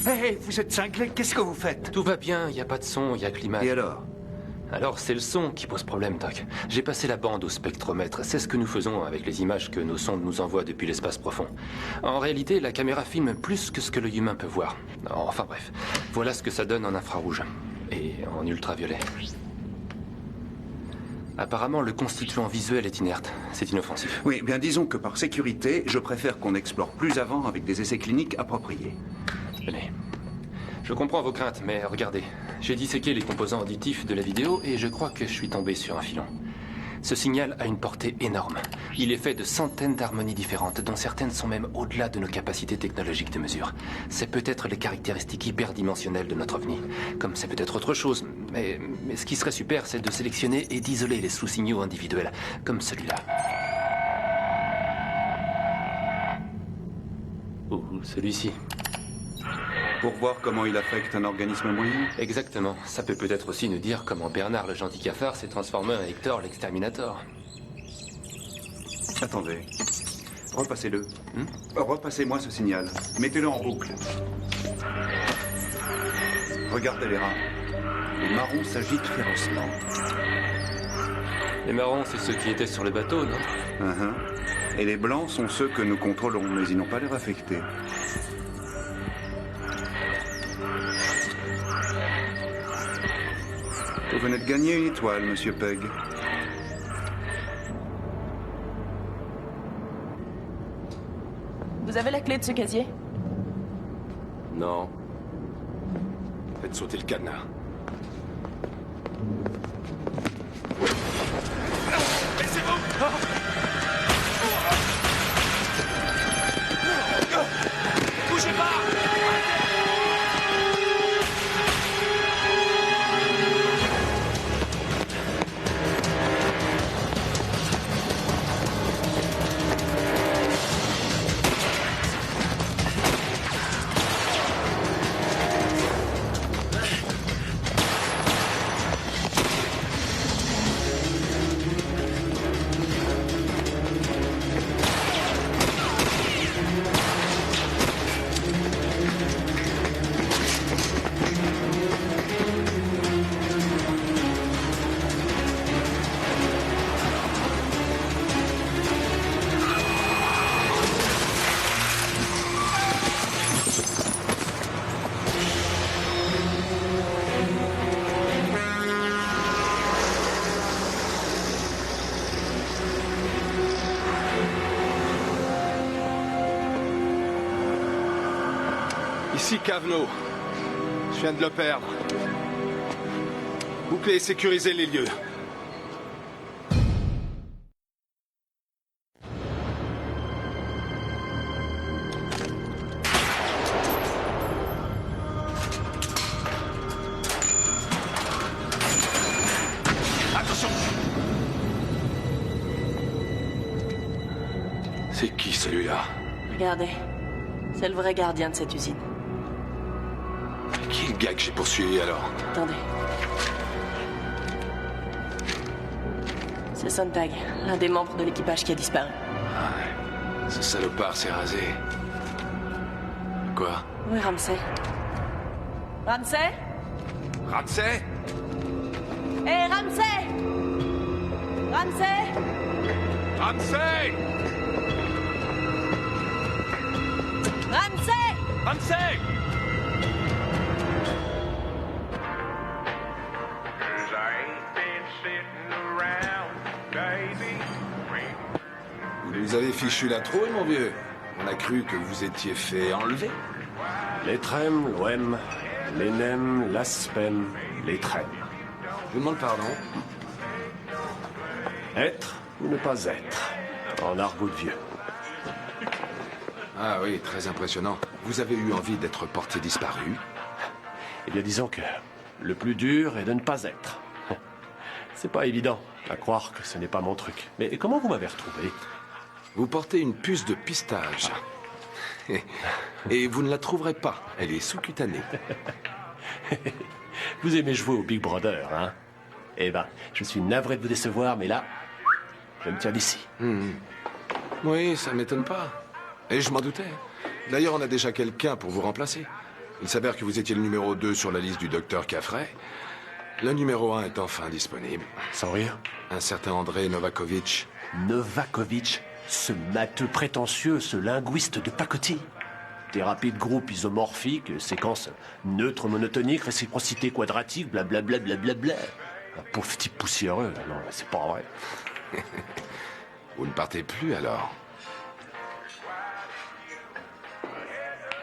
Hé, vous êtes cinglé, qu'est-ce que vous faites? Tout va bien, il n'y a pas de son, il y a que l'image. Et alors? Alors c'est le son qui pose problème, Doc. J'ai passé la bande au spectromètre. C'est ce que nous faisons avec les images que nos sondes nous envoient depuis l'espace profond. En réalité, la caméra filme plus que ce que l'œil humain peut voir. Enfin bref, voilà ce que ça donne en infrarouge. Et en ultraviolet. Apparemment, le constituant visuel est inerte. C'est inoffensif. Oui, bien disons que par sécurité, je préfère qu'on explore plus avant avec des essais cliniques appropriés. Venez. Je comprends vos craintes, mais regardez. J'ai disséqué les composants auditifs de la vidéo et je crois que je suis tombé sur un filon. Ce signal a une portée énorme. Il est fait de centaines d'harmonies différentes, dont certaines sont même au-delà de nos capacités technologiques de mesure. C'est peut-être les caractéristiques hyperdimensionnelles de notre ovni. Comme c'est peut-être autre chose. Mais ce qui serait super, c'est de sélectionner et d'isoler les sous-signaux individuels, comme celui-là. Ou celui-ci. Pour voir comment il affecte un organisme moyen? Exactement. Ça peut peut-être aussi nous dire comment Bernard le gentil cafard s'est transformé en Hector l'exterminator. Attendez. Repassez-le. Repassez-moi ce signal. Mettez-le en boucle. Regardez les rats. Les marrons s'agitent férocement. Les marrons, c'est ceux qui étaient sur le bateau, non? Et les blancs sont ceux que nous contrôlons, mais ils n'ont pas l'air affectés. Vous venez de gagner une étoile, Monsieur Pegg. Vous avez la clé de ce casier? Non. Faites sauter le cadenas. Bougez pas! Ici Kavnaugh. Je viens de le perdre. Bouclez et sécurisez les lieux. Attention! C'est qui celui-là? Regardez. C'est le vrai gardien de cette usine. Qui est le gars que j'ai poursuivi alors? Attendez. C'est Sontag, l'un des membres de l'équipage qui a disparu. Ouais. Ce salopard s'est rasé. Quoi? Où est Ramsey? Ramsey? Ramsey? Hé, Ramsey! Ramsey! Ramsey! Ramsey! Ramsey! Vous nous avez fichu la trouille, mon vieux. On a cru que vous étiez fait enlever. L'étrem, l'OM, l'énem, l'aspem, l'étrem. Je vous demande pardon. Être ou ne pas être, en argot de vieux. Ah oui, très impressionnant. Vous avez eu envie d'être porté disparu? Eh bien, disons que le plus dur est de ne pas être. C'est pas évident à croire que ce n'est pas mon truc. Mais comment vous m'avez retrouvé? Vous portez une puce de pistage. Et vous ne la trouverez pas. Elle est sous-cutanée. Vous aimez jouer au Big Brother, hein? Eh ben, je suis navré de vous décevoir, mais là, je me tiens d'ici. Oui, ça m'étonne pas. Et je m'en doutais. D'ailleurs, on a déjà quelqu'un pour vous remplacer. Il s'avère que vous étiez le numéro 2 sur la liste du docteur Caffrey. Le numéro 1 est enfin disponible. Sans rire. Un certain André Novakovic. Novakovic, ce matheux prétentieux, ce linguiste de pacotille. Thérapie de groupe isomorphique, séquence neutre monotonique, réciprocité quadratique, blablabla, blablabla. Un pauvre type poussiéreux, non, c'est pas vrai. Vous ne partez plus alors?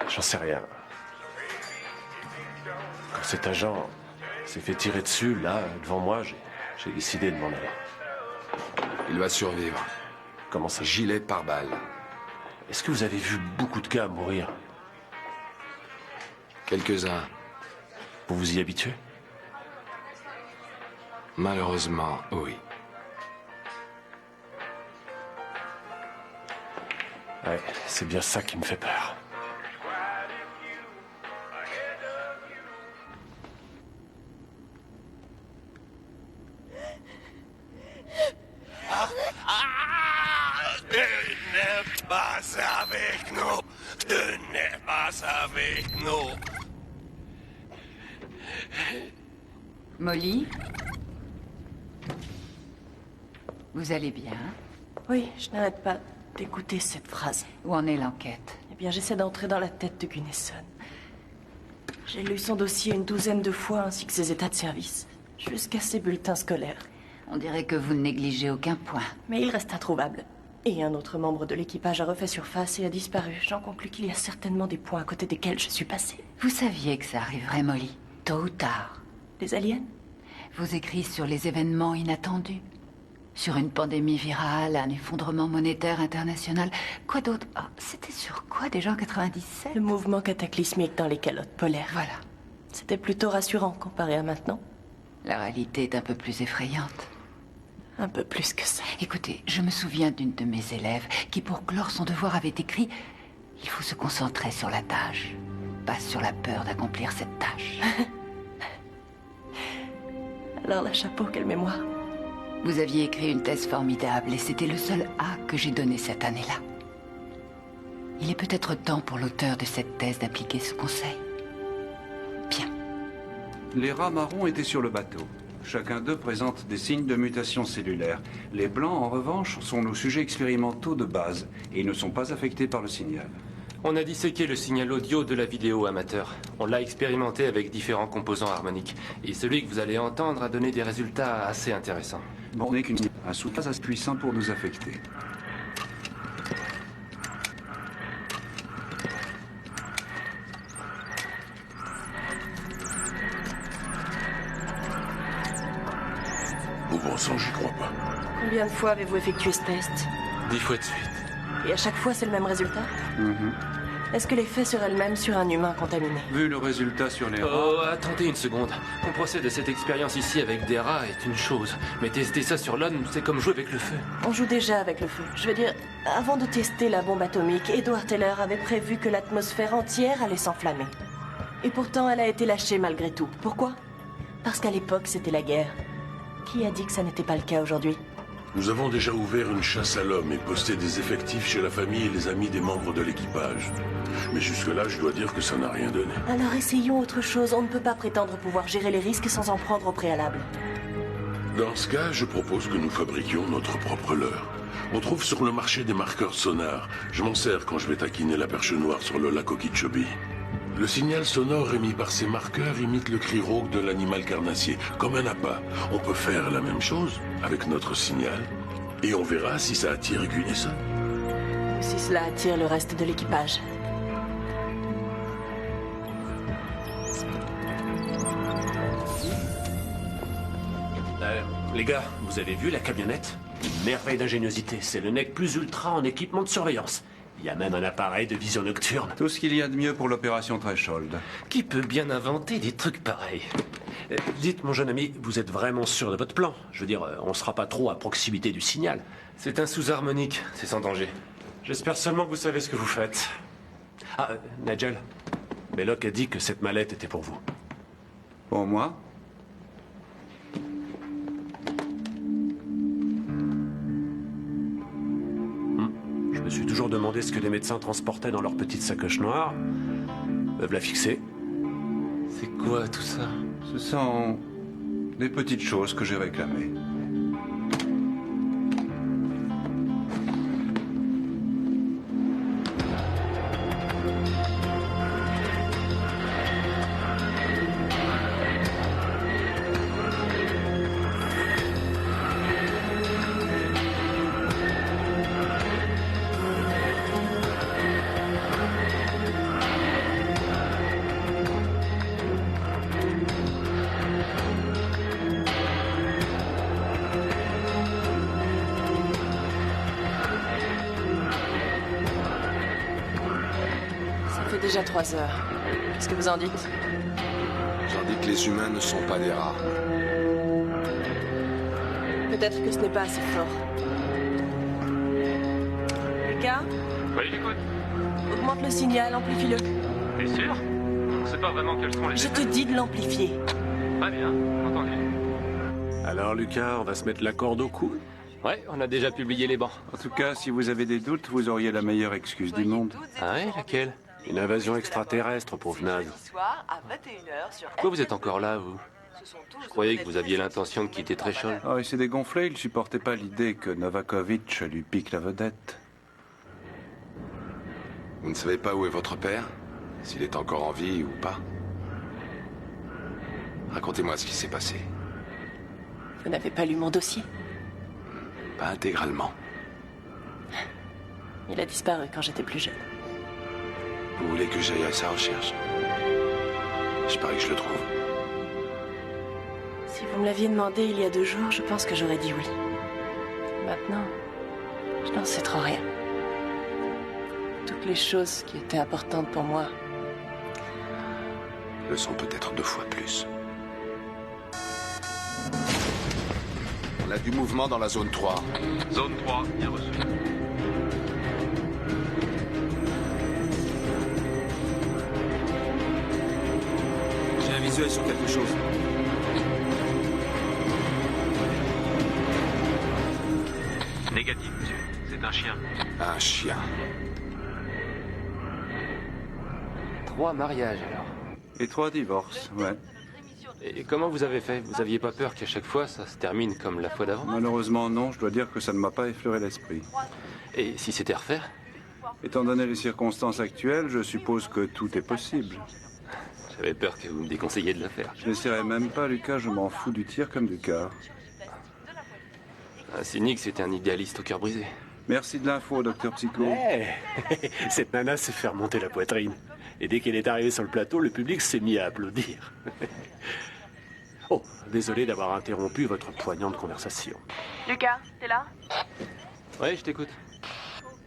J'en sais rien. Quand cet agent s'est fait tirer dessus, là, devant moi, j'ai décidé de m'en aller. Il va survivre. Comment ça? Gilet pare-balles. Est-ce que vous avez vu beaucoup de cas mourir? Quelques-uns. Vous vous y habituez? Malheureusement, oui. Ouais, c'est bien ça qui me fait peur. Tu n'es pas avec nous. Tu n'es pas avec nous. Molly? Vous allez bien? Oui, je n'arrête pas d'écouter cette phrase. Où en est l'enquête? Eh bien, j'essaie d'entrer dans la tête de Gunnarsson. J'ai lu son dossier une douzaine de fois, ainsi que ses états de service, jusqu'à ses bulletins scolaires. On dirait que vous ne négligez aucun point. Mais il reste introuvable. Et un autre membre de l'équipage a refait surface et a disparu. J'en conclus qu'il y a certainement des points à côté desquels je suis passée. Vous saviez que ça arriverait, Molly, tôt ou tard. Les aliens? Vos écrits sur les événements inattendus. Sur une pandémie virale, un effondrement monétaire international. Quoi d'autre? Ah, c'était sur quoi déjà en 97? Le mouvement cataclysmique dans les calottes polaires. Voilà. C'était plutôt rassurant comparé à maintenant. La réalité est un peu plus effrayante. Un peu plus que ça. Écoutez, je me souviens d'une de mes élèves qui, pour clore son devoir, avait écrit « Il faut se concentrer sur la tâche, pas sur la peur d'accomplir cette tâche. » Alors la chapeau, quelle mémoire. Vous aviez écrit une thèse formidable et c'était le seul A que j'ai donné cette année-là. Il est peut-être temps pour l'auteur de cette thèse d'appliquer ce conseil. Bien. Les rats marrons étaient sur le bateau. Chacun d'eux présente des signes de mutation cellulaire. Les blancs, en revanche, sont nos sujets expérimentaux de base et ne sont pas affectés par le signal. On a disséqué le signal audio de la vidéo amateur. On l'a expérimenté avec différents composants harmoniques. Et celui que vous allez entendre a donné des résultats assez intéressants. Bon, on n'est qu'un soutien assez puissant pour nous affecter. Bon sang, j'y crois pas. Combien de fois avez-vous effectué ce test? 10 fois de suite. Et à chaque fois, c'est le même résultat? Est-ce que l'effet serait le même sur un humain contaminé? Vu le résultat sur les rats... Oh, attendez une seconde. Qu'on procède à cette expérience ici avec des rats est une chose. Mais tester ça sur l'homme, c'est comme jouer avec le feu. On joue déjà avec le feu. Je veux dire, avant de tester la bombe atomique, Edward Teller avait prévu que l'atmosphère entière allait s'enflammer. Et pourtant, elle a été lâchée malgré tout. Pourquoi? Parce qu'à l'époque, c'était la guerre. Qui a dit que ça n'était pas le cas aujourd'hui? Nous avons déjà ouvert une chasse à l'homme et posté des effectifs chez la famille et les amis des membres de l'équipage. Mais jusque-là, je dois dire que ça n'a rien donné. Alors essayons autre chose. On ne peut pas prétendre pouvoir gérer les risques sans en prendre au préalable. Dans ce cas, je propose que nous fabriquions notre propre leurre. On trouve sur le marché des marqueurs sonars. Je m'en sers quand je vais taquiner la perche noire sur le lac Okeechobee. Le signal sonore émis par ces marqueurs imite le cri rauque de l'animal carnassier, comme un appât. On peut faire la même chose avec notre signal, et on verra si ça attire Gunnarsson. Si cela attire le reste de l'équipage. Les gars, vous avez vu la camionnette? Une merveille d'ingéniosité. C'est le nec plus ultra en équipement de surveillance. Il y a même un appareil de vision nocturne. Tout ce qu'il y a de mieux pour l'opération Threshold. Qui peut bien inventer des trucs pareils? Dites, mon jeune ami, vous êtes vraiment sûr de votre plan? Je veux dire, on sera pas trop à proximité du signal. C'est un sous-harmonique, c'est sans danger. J'espère seulement que vous savez ce que vous faites. Ah, Nigel, Belloc a dit que cette mallette était pour vous. Pour moi? Je me suis toujours demandé ce que les médecins transportaient dans leur petite sacoche noire. Peuvent la fixer. C'est quoi tout ça? Ce sont Des petites choses que j'ai réclamées. Déjà 3 heures. Qu'est-ce que vous en dites? J'en dis que les humains ne sont pas des rats. Peut-être que ce n'est pas assez fort. Lucas? Oui, j'écoute. Augmente le signal, amplifie-le. T'es sûr? On sait pas vraiment quels sont les... Je te dis de l'amplifier. Très bien, entendu. Alors Lucas, on va se mettre la corde au cou? Ouais, on a déjà publié les bancs. En tout cas, si vous avez des doutes, vous auriez la meilleure excuse du monde. Ah ouais, laquelle? Une invasion extraterrestre, pauvre naze. Pourquoi vous êtes encore là, vous? Je croyais que vous aviez l'intention de quitter Threshold. Oh, il s'est dégonflé, il supportait pas l'idée que Novakovitch lui pique la vedette. Vous ne savez pas où est votre père? S'il est encore en vie ou pas? Racontez-moi ce qui s'est passé. Vous n'avez pas lu mon dossier? Pas intégralement. Il a disparu quand j'étais plus jeune. Vous voulez que j'aille à sa recherche? Je parie que je le trouve. Si vous me l'aviez demandé il y a 2 jours, je pense que j'aurais dit oui. Maintenant, je n'en sais trop rien. Toutes les choses qui étaient importantes pour moi Le sont peut-être 2 fois plus. On a du mouvement dans la zone 3. Zone 3, bien reçu. J'ai un visuel sur quelque chose. Négatif, monsieur. C'est un chien. Un chien. 3 mariages, alors. Et 3 divorces, ouais. Et comment vous avez fait? Vous aviez pas peur qu'à chaque fois, ça se termine comme la fois d'avant? Malheureusement, non. Je dois dire que ça ne m'a pas effleuré l'esprit. Et si c'était à refaire? Étant donné les circonstances actuelles, je suppose que tout est possible. J'avais peur que vous me déconseilliez de la faire. Je n'essaierai même pas, Lucas. Je m'en fous du tir comme du quart. Un cynique, c'était un idéaliste au cœur brisé. Merci de l'info, docteur Psycho. Cette nana s'est fait remonter la poitrine. Et dès qu'elle est arrivée sur le plateau, le public s'est mis à applaudir. Oh, désolé d'avoir interrompu votre poignante conversation. Lucas, t'es là? Ouais, je t'écoute.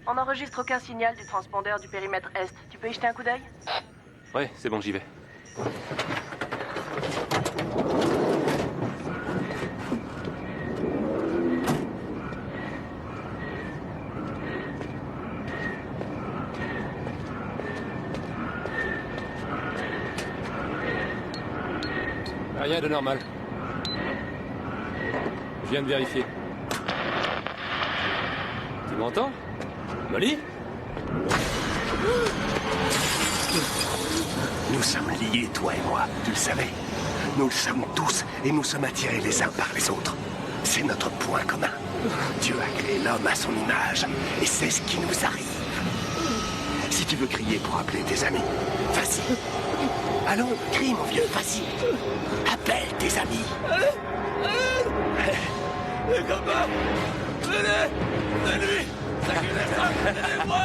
On n'enregistre aucun signal du transpondeur du périmètre Est. Tu peux y jeter un coup d'œil? Ouais, c'est bon, j'y vais. Rien de normal. Je viens de vérifier. Tu m'entends, Molly? Nous sommes liés, toi et moi, tu le savais. Nous le sommes tous et nous sommes attirés les uns par les autres. C'est notre point commun. Dieu a créé l'homme à son image et c'est ce qui nous arrive. Si tu veux crier pour appeler tes amis, vas-y. Allons, crie mon vieux, vas-y. Appelle tes amis. Les copains, venez, c'est lui. Aidez-moi.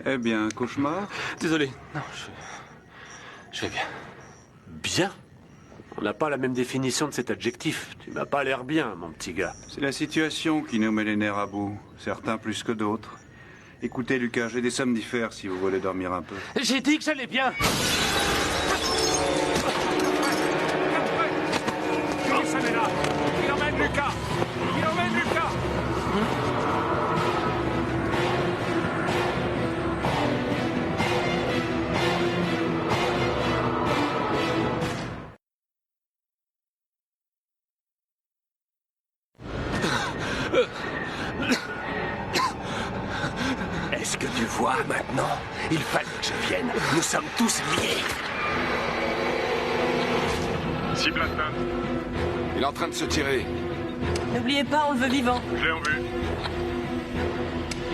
Eh bien, cauchemar? Désolé. Non, je vais bien. Bien? On n'a pas la même définition de cet adjectif. Tu m'as pas l'air bien, mon petit gars. C'est la situation qui nous met les nerfs à bout. Certains plus que d'autres. Écoutez, Lucas, j'ai des somnifères si vous voulez dormir un peu. J'ai dit que j'allais bien. Johnson est là. Il emmène Lucas. Il emmène Lucas. Est-ce que tu vois, maintenant, il fallait que je vienne. Nous sommes tous liés. Cible atteinte. Il est en train de se tirer. N'oubliez pas, on le veut vivant. Je l'ai en vue.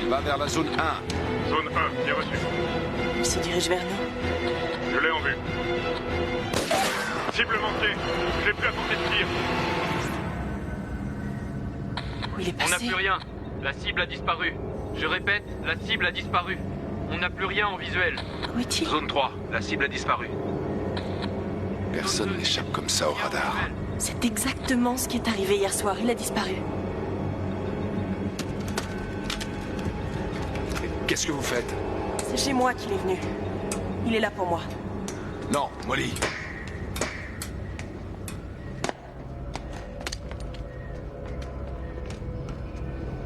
Il va vers la zone 1. Zone 1, bien reçu. Il se dirige vers nous. Je l'ai en vue. Cible manquée. J'ai plus à tenter de tir. Où il est On n'a passé? plus rien. La cible a disparu. Je répète, la cible a disparu. On n'a plus rien en visuel. Où est-il? Zone 3, la cible a disparu. Personne n'échappe comme ça au radar. C'est exactement ce qui est arrivé hier soir. Il a disparu. Qu'est-ce que vous faites? C'est chez moi qu'il est venu. Il est là pour moi. Non, Molly.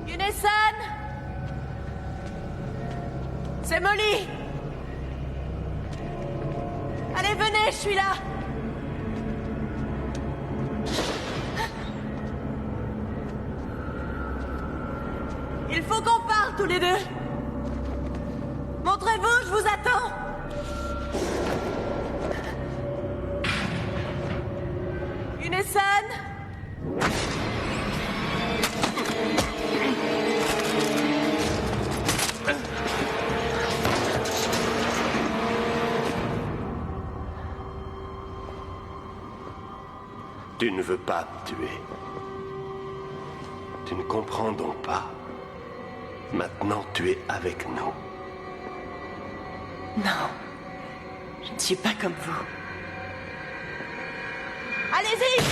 Yunesan! C'est Molly! Allez, venez, je suis là! Il faut qu'on parle tous les deux! Montrez-vous, je vous attends! Yunesan! Tu ne veux pas me tuer. Tu ne comprends donc pas. Maintenant, tu es avec nous. Non. Je ne suis pas comme vous. Allez-y!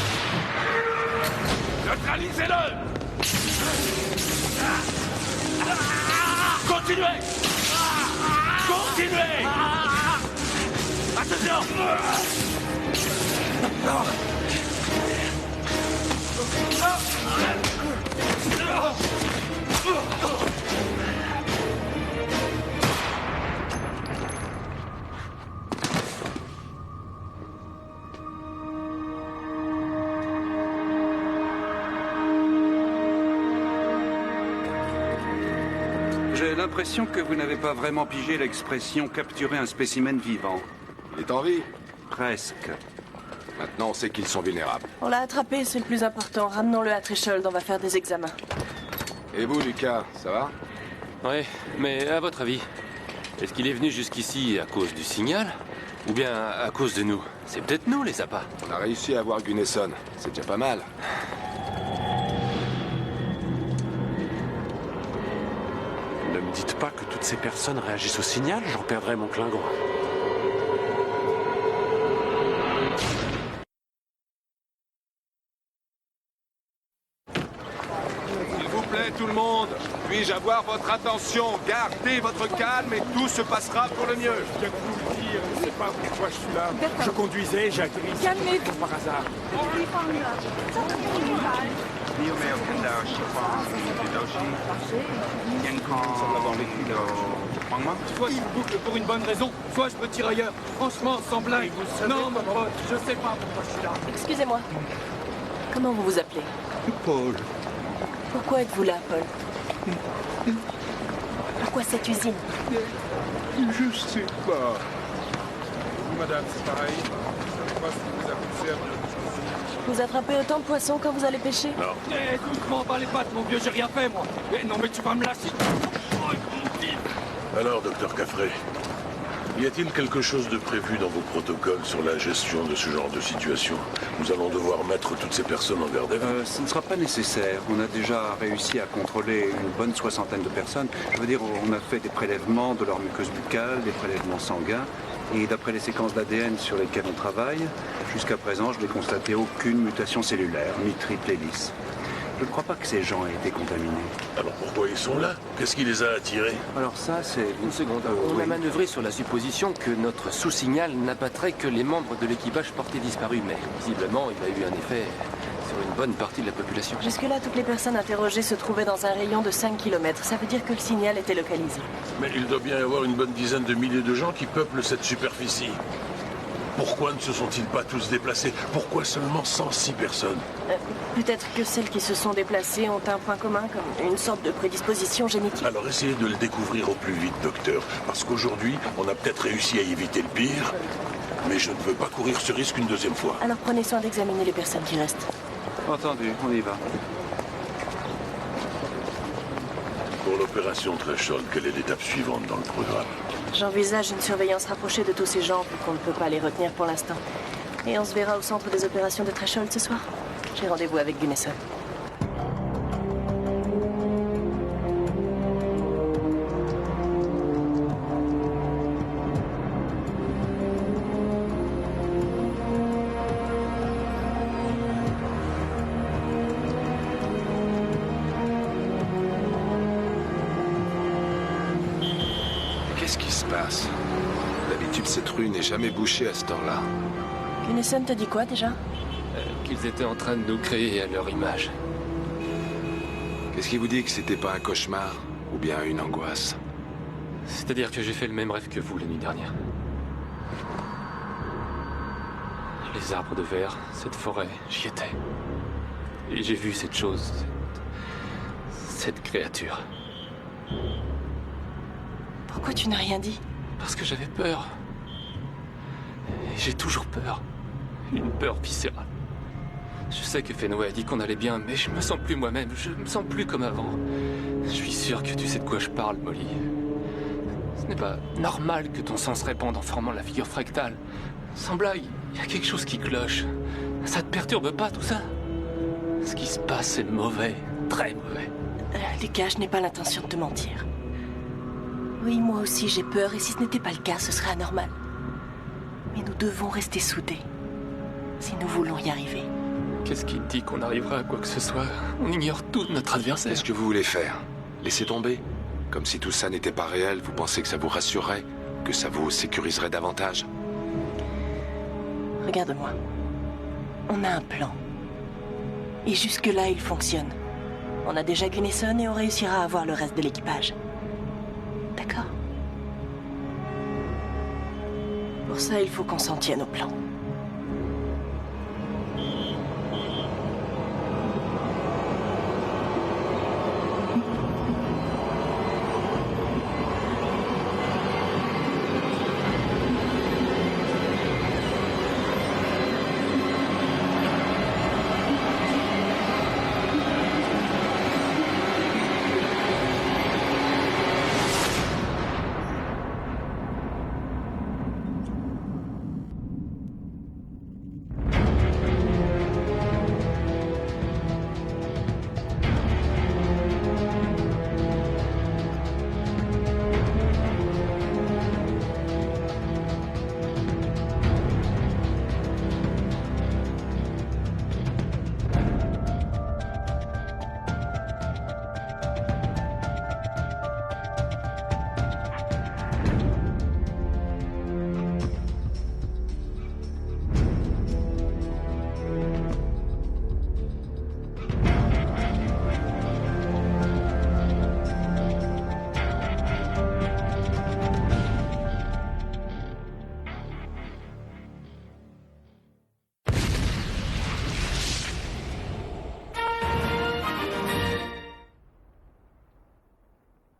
Neutralisez-le! Continuez! Continuez! Attention! J'ai l'impression que vous n'avez pas vraiment pigé l'expression « capturer un spécimen vivant ». Il est en vie? Presque. Maintenant, on sait qu'ils sont vulnérables. On l'a attrapé, c'est le plus important. Ramenons-le à Threshold, on va faire des examens. Et vous, Lucas, ça va? Oui, mais à votre avis, est-ce qu'il est venu jusqu'ici à cause du signal? Ou bien à cause de nous? C'est peut-être nous, les appâts. On a réussi à avoir Gunnason. C'est déjà pas mal. Ne me dites pas que toutes ces personnes réagissent au signal, j'en perdrai mon Klingon. S'il vous plaît, tout le monde, puis-je avoir votre attention? Gardez votre calme et tout se passera pour le mieux. Je viens de vous le dire, je sais pas pourquoi je suis là. Je conduisais, j'ai atterri ici. Calmez-vous. Par hasard. Soit il boucle pour une bonne raison, soit je me tire ailleurs. Franchement, sans blague. Non, mon pote, je sais pas pourquoi je suis là. Excusez-moi. Comment vous vous appelez? Paul. Pourquoi êtes-vous là, Paul? Pourquoi cette usine? Je sais pas. Vous, madame, c'est pareil. Je savais pas ce qui vous a poussé à venir jusqu'ici. Vous attrapez autant de poissons quand vous allez pêcher? Non. Eh, doucement, pas les pattes, mon vieux, j'ai rien fait, moi. Eh, non, mais tu vas me lâcher. Oh, mon Dieu. Alors, docteur Caffrey, y a-t-il quelque chose de prévu dans vos protocoles sur la gestion de ce genre de situation? Nous allons devoir mettre toutes ces personnes en garde à vue. Ce ne sera pas nécessaire. On a déjà réussi à contrôler une bonne 60aine de personnes. Je veux dire, on a fait des prélèvements de leur muqueuse buccale, des prélèvements sanguins. Et d'après les séquences d'ADN sur lesquelles on travaille, jusqu'à présent, je n'ai constaté aucune mutation cellulaire, ni triple hélice. Je ne crois pas que ces gens aient été contaminés. Alors pourquoi ils sont là? Qu'est-ce qui les a attirés? Alors ça, c'est... Une seconde. On a manœuvré sur la supposition que notre sous-signal n'abattrait que les membres de l'équipage portés disparus, mais visiblement, il a eu un effet sur une bonne partie de la population. Jusque-là, toutes les personnes interrogées se trouvaient dans un rayon de 5 km. Ça veut dire que le signal était localisé. Mais il doit bien y avoir une bonne dizaine de milliers de gens qui peuplent cette superficie. Pourquoi ne se sont-ils pas tous déplacés? Pourquoi seulement 106 personnes? Peut-être que celles qui se sont déplacées ont un point commun, comme une sorte de prédisposition génétique. Alors essayez de le découvrir au plus vite, docteur. Parce qu'aujourd'hui, on a peut-être réussi à éviter le pire, mais je ne veux pas courir ce risque une deuxième fois. Alors prenez soin d'examiner les personnes qui restent. Entendu, on y va. Pour l'opération Threshold, quelle est l'étape suivante dans le programme? J'envisage une surveillance rapprochée de tous ces gens, vu qu'on ne peut pas les retenir pour l'instant. Et on se verra au centre des opérations de Threshold ce soir. J'ai rendez-vous avec Gunnison. Qu'est-ce qui se passe? D'habitude, cette rue n'est jamais bouchée à ce temps-là. Gunnison te dit quoi déjà? Qu'ils étaient en train de nous créer à leur image. Qu'est-ce qui vous dit que c'était pas un cauchemar? Ou bien une angoisse? C'est-à-dire que j'ai fait le même rêve que vous la nuit dernière. Les arbres de verre, cette forêt, j'y étais. Et j'ai vu cette chose, cette créature. Pourquoi tu n'as rien dit? Parce que j'avais peur. Et j'ai toujours peur. Une peur viscérale. Je sais que Fenway a dit qu'on allait bien, mais je me sens plus moi-même. Je me sens plus comme avant. Je suis sûr que tu sais de quoi je parle, Molly. Ce n'est pas normal que ton sang se répande en formant la figure fractale. Sans blague, il y a quelque chose qui cloche. Ça te perturbe pas, tout ça? Ce qui se passe, c'est mauvais. Très mauvais. Lucas, je n'ai pas l'intention de te mentir. Oui, moi aussi j'ai peur, et si ce n'était pas le cas, ce serait anormal. Mais nous devons rester soudés, si nous voulons y arriver. Qu'est-ce qui dit qu'on arrivera à quoi que ce soit? On ignore tout de notre adversaire. Qu'est-ce que vous voulez faire? Laisser tomber? Comme si tout ça n'était pas réel, vous pensez que ça vous rassurerait? Que ça vous sécuriserait davantage? Regarde-moi. On a un plan. Et jusque-là, il fonctionne. On a déjà Gunnison et on réussira à avoir le reste de l'équipage. D'accord? Pour ça, il faut qu'on s'en tienne au plan.